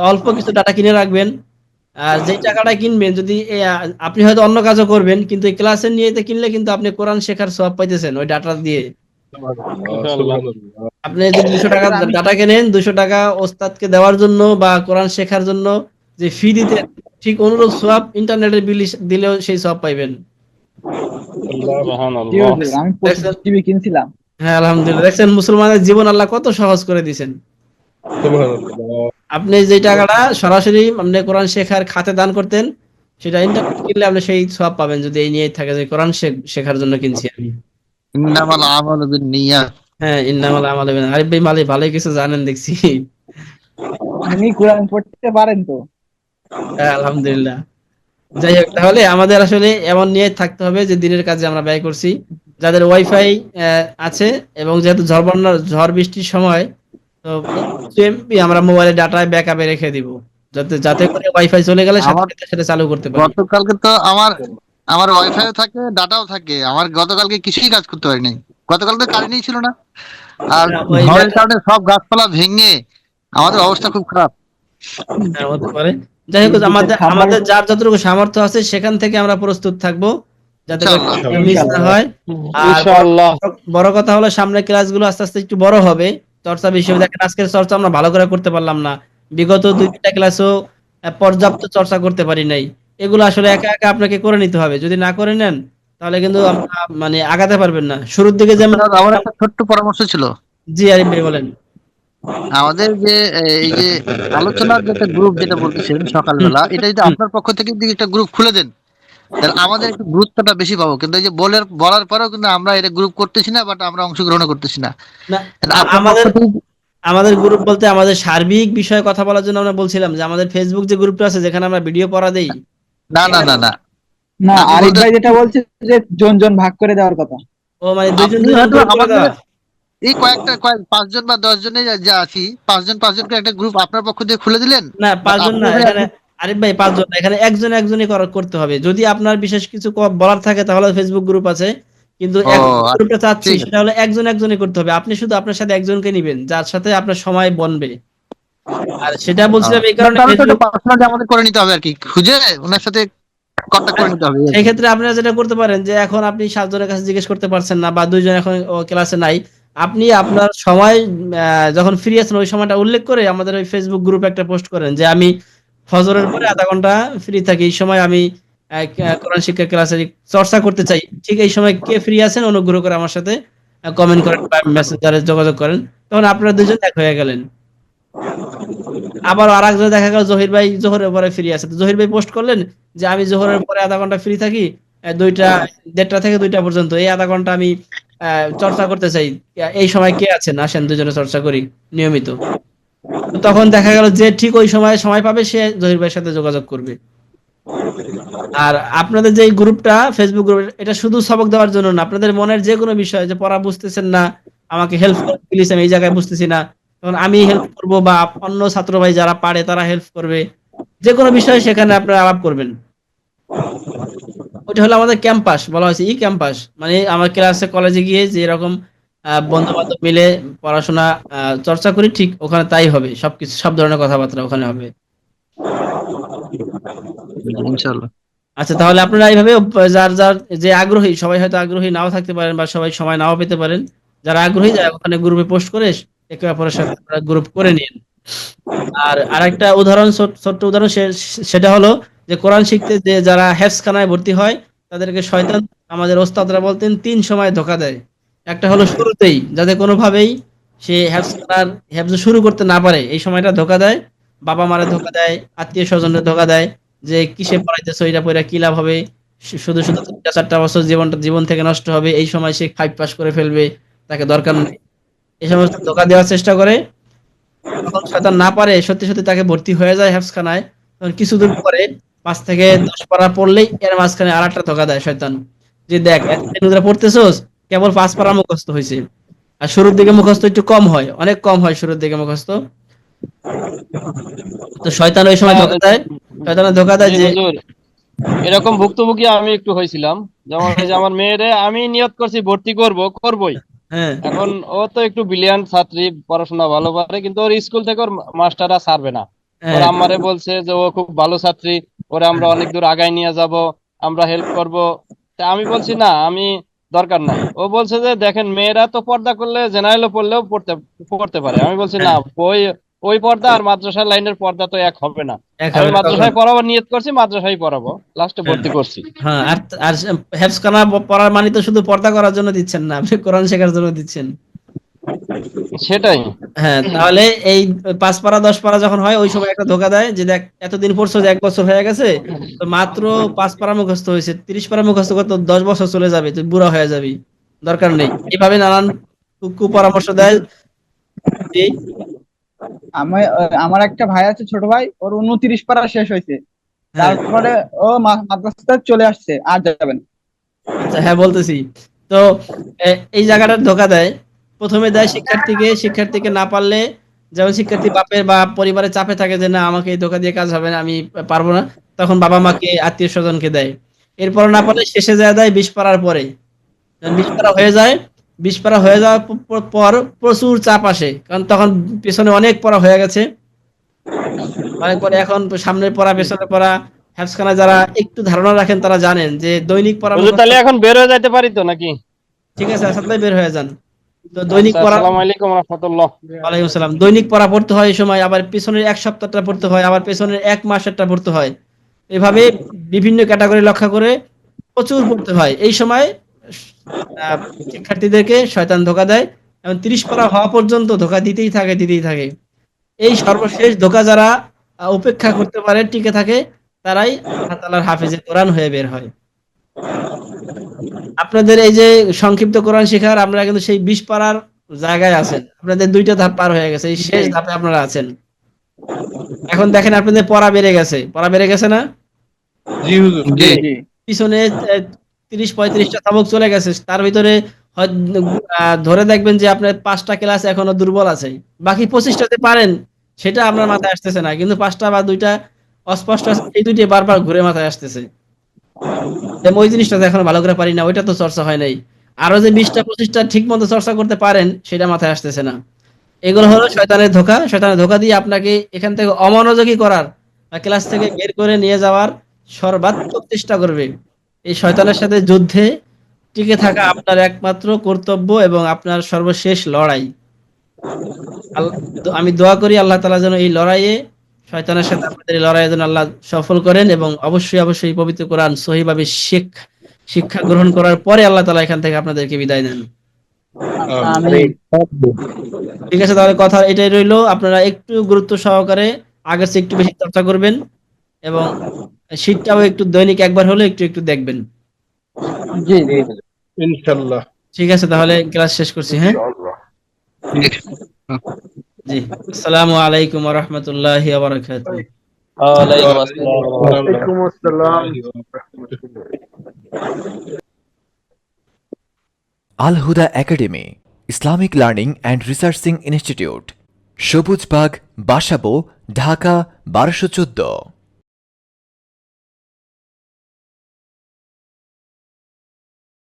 অল্প কিছু ডাটা কিনে রাখবেন। আর যে টাকাটা কিনবেন, যদি আপনি হয়তো অন্য কাজও করবেন, কিন্তু এই ক্লাসের নিয়েতে কিনলে কিন্তু আপনি কোরআন শেখার সওয়াব পাইতেছেন ওই ডাটা দিয়ে। আপনি যদি 200 টাকা ডাটা কেনেন, 200 টাকা ওস্তাদকে দেওয়ার জন্য বা কোরআন শেখার জন্য যে ফি দিতে, ঠিক অনুরূপ সওয়াব ইন্টারনেটের বিল দিলেও সেই সওয়াব পাইবেন। জি হুজুর, আমি 25 টিভি কিনছিলাম। হ্যাঁ, আলহামদুলিল্লাহ, দেখছেন মুসলমানের জীবন আল্লাহ কত সহজ করে দিয়েছেন। আপনি যে টাকাটা সরাসরি আপনি কোরআন শেখার খাতে দান করতেন, সেটা ইন্টারনেট কিনলে আপনি সেই সওয়াব পাবেন, যদি এই নিয়ে থাকে যে কোরআন শেখার জন্য কিনছি আমি। ইন্নামাল আমালু বিন্নিয়াত। হ্যাঁ, ইন্নামাল আমালু বিন, আরিফ ভাই ভালোই কিছু জানেন দেখছি। আপনি কোরআন পড়তে পারেন তো? হ্যাঁ, আলহামদুলিল্লাহ। যাই হোক, তাহলে আমাদের আসলে এমন নিয়ে থাকতে হবে যে দিনের কাজে আমরা ব্যয় করছি। যাদের ওয়াইফাই আছে, এবং যেহেতু ঝড় বৃষ্টির সময়, তো MB আমরা মোবাইলে ডাটায় ব্যাকআপে রেখে দিব, যাতে করে ওয়াইফাই চলে গেলে সাথে সাথে সেটা চালু করতে পারি। গতকালকে তো আমার ওয়াইফাইও থাকে, ডাটাও থাকে, আমার গতকালকে কিছুই কাজ করতে পারিনি। গতকাল তো কারেন্টই ছিল না, আর ওই ঝড়ের কারণে সব গাছপালা ভেঙে আমাদের অবস্থা খুব খারাপ। হ্যাঁ, হতে পারে। যাই হোক, আমাদের যার যতটুকু সামর্থ্য আছে সেখান থেকে আমরা প্রস্তুত থাকবো, যাতে মিস না হয়। আর ইনশাআল্লাহ। বড় কথা হলো, সামনে ক্লাসগুলো আস্তে আস্তে একটু বড় হবে, চর্চা বেশি হবে। দেখেন, আজকের চর্চা আমরা ভালো করে করতে পারলাম না, বিগত 2-3টা ক্লাসও পর্যাপ্ত চর্চা করতে পারি নাই। এগুলো আসলে একা একা আপনাকে করে নিতে হবে, যদি না করে নেন তাহলে কিন্তু আমরা মানে আগাতে পারবেন না। শুরুর দিকে যেমন। আমার একটা ছোট্ট পরামর্শ ছিল। জি, আরিফ ভাই বলেন। আমাদের যে এই যে আলোচনার যে একটা গ্রুপ যেটা বলতেছেন সকালবেলা, এটা যদি আপনার পক্ষ থেকে যদি একটা গ্রুপ খুলে দেন, তাহলে আমাদের একটু গুরুত্বটা বেশি পাবো। কিন্তু এই যে বলার পরেও কিন্তু আমরা এটা গ্রুপ করতেছি না, বাট আমরা অংশগ্রহণ করতেছি না। না, আমাদের গ্রুপ বলতে আমাদের সার্বিক বিষয়ে কথা বলার জন্য আমরা বলছিলাম যে আমাদের ফেসবুক যে গ্রুপটা আছে, যেখানে আমরা ভিডিও পড়া দেই। না না না না না, আরিফ ভাই যেটা বলছে যে জন ভাগ করে দেওয়ার কথা। ও মানে দুইজন আমাদের এই 5 জন বা 10 জনে যা আছি, 5 জন করে একটা গ্রুপ আপনার পক্ষ থেকে খুলে দিলেন। না, 5 জন না, এখানে আরিফ ভাই 5 জন না, এখানে একজনই করতে হবে। যদি আপনার বিশেষ কিছু বলার থাকে তাহলে ফেসবুক গ্রুপ আছে, কিন্তু গ্রুপটা চাচ্ছি সেটা হলো একজনই করতে হবে। আপনি শুধু আপনার সাথে একজনকে নেবেন, যার সাথে আপনার সময় বনবে। আর সেটা বলছিলাম এই কারণে পার্সোনালি আমাদের করে নিতে হবে আর কি, খুঁজে ওনার সাথে কন্টাক্ট করে নিতে হবে। এই ক্ষেত্রে আপনারা যেটা করতে পারেন যে এখন আপনি 7 জনের কাছে জিজ্ঞেস করতে পারছেন না, বা 2 জন এখন ক্লাসে নাই, আপনি আপনার সময় যখন ফ্রি আছেন ওই সময়টা উল্লেখ করে আমাদের ওই ফেসবুক গ্রুপে একটা পোস্ট করেন যে আমি ফজরের পরে আধা ঘন্টা ফ্রি থাকি, এই সময় আমি কোরআন শিক্ষা ক্লাসের চর্চা করতে চাই, ঠিক এই সময় কে ফ্রি আছেন অনুগ্রহ করে আমার সাথে কমেন্ট করেন বা মেসেঞ্জারে যোগাযোগ করেন। তখন আপনারা দুজন এক হয়ে গেলেন। আবার আরেকজন দেখা গেল জহির ভাই জোহরের পরে ফ্রি আছে, তো জহির ভাই পোস্ট করলেন যে আমি জোহরের পরে আধা ঘন্টা ফ্রি থাকি, 1:30 থেকে 2টা পর্যন্ত, এই আধা ঘন্টা আমি চর্চা করতে চাই, এই সময় কে আছেন আসেন দুজনে চর্চা করি নিয়মিত। তো তখন দেখা গেল যে ঠিক ওই সময় পাবে সে জহির ভাইয়ের সাথে যোগাযোগ করবে। আর আপনাদের যে গ্রুপটা ফেসবুক গ্রুপ, এটা শুধু সবক দেওয়ার জন্য না, আপনাদের মনের যে কোনো বিষয় যে পড়া বুঝতেছেন না, আমাকে হেল্প করুন প্লিজ, আমি এই জায়গায় বুঝতেছি না, তখন আমি হেল্প করব বা অন্য ছাত্র ভাই যারা পারে তারা হেল্প করবে, যে কোনো বিষয়ে সেখানে আপনারা আলাপ করবেন। ওটা হলো আমাদের ক্যাম্পাস, বলা হয়েছে ই ক্যাম্পাস, মানে আমার ক্লাসে কলেজে গিয়ে যে এরকম বন্ধু বান্ধব মিলে পড়াশোনা চর্চা করি, ঠিক ওখানে তাই হবে, সবকিছু সব ধরনের কথাবার্তা ওখানে হবে। ইনশাআল্লাহ। আচ্ছা, তাহলে আপনারা এইভাবে যার যার যে আগ্রহী, সবাই হয়তো আগ্রহী নাও থাকতে পারেন বা সবাই সময় নাও পেতে পারেন, যারা আগ্রহী যারা ওখানে গ্রুপে পোস্ট করে একে অপরের সাথে গ্রুপ করে নিন। আর আরেকটা উদাহরণ, ছোট্ট উদাহরণ, সেটা হলো যে কোরআন শিখতে যে যারা হেফজখানায় ভর্তি হয় তাদেরকে শয়তান, আমাদের ওস্তাদরা বলতেন 3 সময় ধোঁকা দেয়। একটা হলো শুরুতেই, যাতে কোনোভাবেই সে হেফজ শুরু করতে না পারে, এই সময়টা ধোঁকা দেয়। বাবা মারে ধোঁকা দেয়, আত্মীয় স্বজনের ধোঁকা দেয় যে কিসে পড়াইতেছো, এটা পড়া কি লাভ হবে, শুধু শুধু 3-4টা বছর জীবন থেকে নষ্ট হবে, এই সময় সে 5 পাস করে ফেলবে, তাকে দরকার নেই, এই সমস্ত ধোঁকা দেওয়ার চেষ্টা করে। যখন শয়তান না পারে সত্যি সত্যি তাকে ভর্তি হয়ে যায় হেফজখানায়, তখন কিছুদিন পরে 5 থেকে 10 পারা পড়লেই এর মাঝখানে আরেকটা ধোঁকা দেয় শয়তান, যে দেখ এতদিন ধরে পড়তেছস, কেবল 5 পারা মুখস্থ হয়েছে। আর শুরুর দিকে মুখস্থ একটু কম হয়, অনেক কম হয় শুরুর দিকে মুখস্থ। তো শয়তান ওই সময় ধোঁকা দেয়, শয়তানের ধোঁকা দেয় জি যে হুজুর, এরকম ভুক্তভোগী আমি একটু হয়েছিলাম। যেমন এই যে আমার মেয়েরে আমি নিয়ত করছি ভর্তি করবই। হ্যাঁ এখন ও তো একটু ব্রিলিয়ান্ট ছাত্রী, পড়াশোনা ভালো পারে, কিন্তু ওর স্কুল থেকে ওর মাস্টাররা ছাড়বে না। ওর হ্যাঁ আম্মারে বলছে যে ও খুব ভালো ছাত্রী, ওরে আমরা অনেক দূর আগায় নিয়ে যাব, আমরা হেল্প করব। তা আমি বলছি না, আমি দরকার নাই। ও বলছে যে দেখেন মেয়েরা তো পর্দা করলে জেনারেলও পড়লেও পড়তে পারে। আমি বলছি না, হ্যাঁ, ওই ওই পর্দা আর মাদ্রাসার লাইনের পর্দা তো এক হবে না। এক আমি হবে না কখনো। মাদ্রাসায় পড়াবো নিয়ত করছি, মাদ্রাসায় পড়াবো, লাস্টে ভর্তি করছি। হ্যাঁ, আর আর হেফজখানা পড়ার মানে তো শুধু পর্দা করার জন্য দিচ্ছেন না, আপনি কোরআন শেখার জন্য দিচ্ছেন। সেটাই। হ্যাঁ, তাহলে এই 5 পারা 10 পারা যখন হয় ওই সময় একটা ধোকা দেয় যে দেখ এতদিন পড়ছো, যে 1 বছর হয়ে গেছে, তো মাত্র 5 পারা মুখস্থ হয়েছে, 30 পারা মুখস্থ করতে 10 বছর চলে যাবে, তুই বুড়া হয়ে যাবি, দরকার নেই। এইভাবে নানান কুপরামর্শ দেয়। জি, আমার একটা ভাই আছে, ছোট ভাই, ওর 29 পারা শেষ হয়েছে, হ্যাঁ তারপরে ও মাদ্রাসায় চলে আসছে, আর যাবে না। আচ্ছা, হ্যাঁ বলতেছি। তো এই জায়গাটা ধোকা দেয়, প্রথমে দেয় শিক্ষার্থীকে না পারলে, যেমন শিক্ষার্থী বাপের বা পরিবারের চাপে থাকে যে না আমাকে এই ধোকা দিয়ে কাজ হবে না, আমি পারবো না, তখন বাবা মাকে আত্মীয় স্বজনকে দেয়। এরপর না পারলে শেষে যায় দেয় 20 পারার পরে। যখন 20 পারা হয়ে যায়, 20 পারা হয়ে যাওয়ার পর প্রচুর চাপ আসে, কারণ তখন পেছনে অনেক পড়া হয়ে গেছে, অনেক পরে এখন সামনের পড়া পেছনের পড়া। হেফজখানা যারা একটু ধারণা রাখেন তারা জানেন যে দৈনিক পড়া হুজুর মুখস্থ। তাহলে এখন বের হয়ে যাইতে পারি তো নাকি? ঠিক আছে, আসাদ ভাই বের হয়ে যান। তো দৈনিক আচ্ছা, পড়া, আসসালামু আলাইকুম রাহমাতুল্লাহ। ওয়ালাইকুম আসসালাম, দৈনিক পড়া পড়তে হয় এই সময়, আবার পেছনের 1 সপ্তাহটা পড়তে হয়, আবার পেছনের 1 মাসেরটা পড়তে হয়, এভাবে বিভিন্ন ক্যাটাগরি লক্ষ্য করে প্রচুর পড়তে হয়। এই সময় শিক্ষার্থীদেরকে শয়তান ধোকা দেয় এবং 30 পারা হওয়া পর্যন্ত ধোকা দিতেই থাকে। এই সর্বশেষ ধোকা যারা উপেক্ষা করতে পারে, টিকে থাকে, তারাই আল্লাহ তাআলার হাফেজে কোরআন হয়ে বের হয়। আপনাদের এই যে সংক্ষিপ্ত কোরআন শেখার, আপনারা কিন্তু সেই 20 পারার জায়গায় আছেন, আপনাদের 2টা ধাপ পার হয়ে গেছে, এই শেষ ধাপে আপনারা আছেন। এখন দেখেন আপনাদের পড়া বেড়ে গেছে না? জি হুজুর। জি জি। পিছনে 30-35টা সবক চলে গেছে, তার ভিতরে ধরে দেখবেন যে আপনার 5টা ক্লাস এখনো দুর্বল আছে, বাকি 25টাতে পারেন, সেটা আপনার মাথায় আসতেছে না, কিন্তু 5টা বা 2টা অস্পষ্ট আছে, এই 2টি বারবার ঘুরে মাথায় আসতেছে। ওই জিনিসটা এখনো ভালো করে পারি না, ওইটা তো চর্চা হয় নাই। আরো যে 20টা 25টা ঠিক মতো চর্চা করতে পারেন, সেটা মাথায় আসতেছে না। এগুলো হলো শয়তানের ধোকা দিয়ে আপনাকে এখান থেকে অমনোযোগী করার বা ক্লাস থেকে বের করে নিয়ে যাওয়ার সর্বাত্মক চেষ্টা করবে। এই শয়তানের সাথে যুদ্ধে টিকে থাকা আপনার একমাত্র কর্তব্য এবং আপনার সর্বশেষ লড়াই। আমি দোয়া করি আল্লাহ তাআলা যেন এই লড়াইয়ে, শয়তানের সাথে আপনাদের এই লড়াইয়ে যেন আল্লাহ সফল করেন, এবং অবশ্যই পবিত্র কোরআন সহিভাবে শিক্ষা গ্রহণ করার পরে আল্লাহ তাআলা এখান থেকে আপনাদেরকে বিদায় দেন। আমিন। ঠিক আছে, তাহলে কথা এটাই রইলো। আপনারা একটু গুরুত্ব সহকারে আগের চেয়ে একটু বেশি চর্চা করবেন, এবং শীতটাও একটু দৈনিক একবার হলে একটু দেখবেন। জি জি। ইনশাল্লাহ। ঠিক আছে, তাহলে ক্লাস শেষ করছি। হ্যাঁ, জি, আসসালামু আলাইকুম ওয়া রাহমাতুল্লাহি ওয়া বারাকাতুহু। ওয়ালাইকুম আসসালাম। ওয়ালাইকুম আসসালাম। Al Huda Academy, Islamic Learning and Researching Institute, Sabujbagh, Basabo, Dhaka 1214।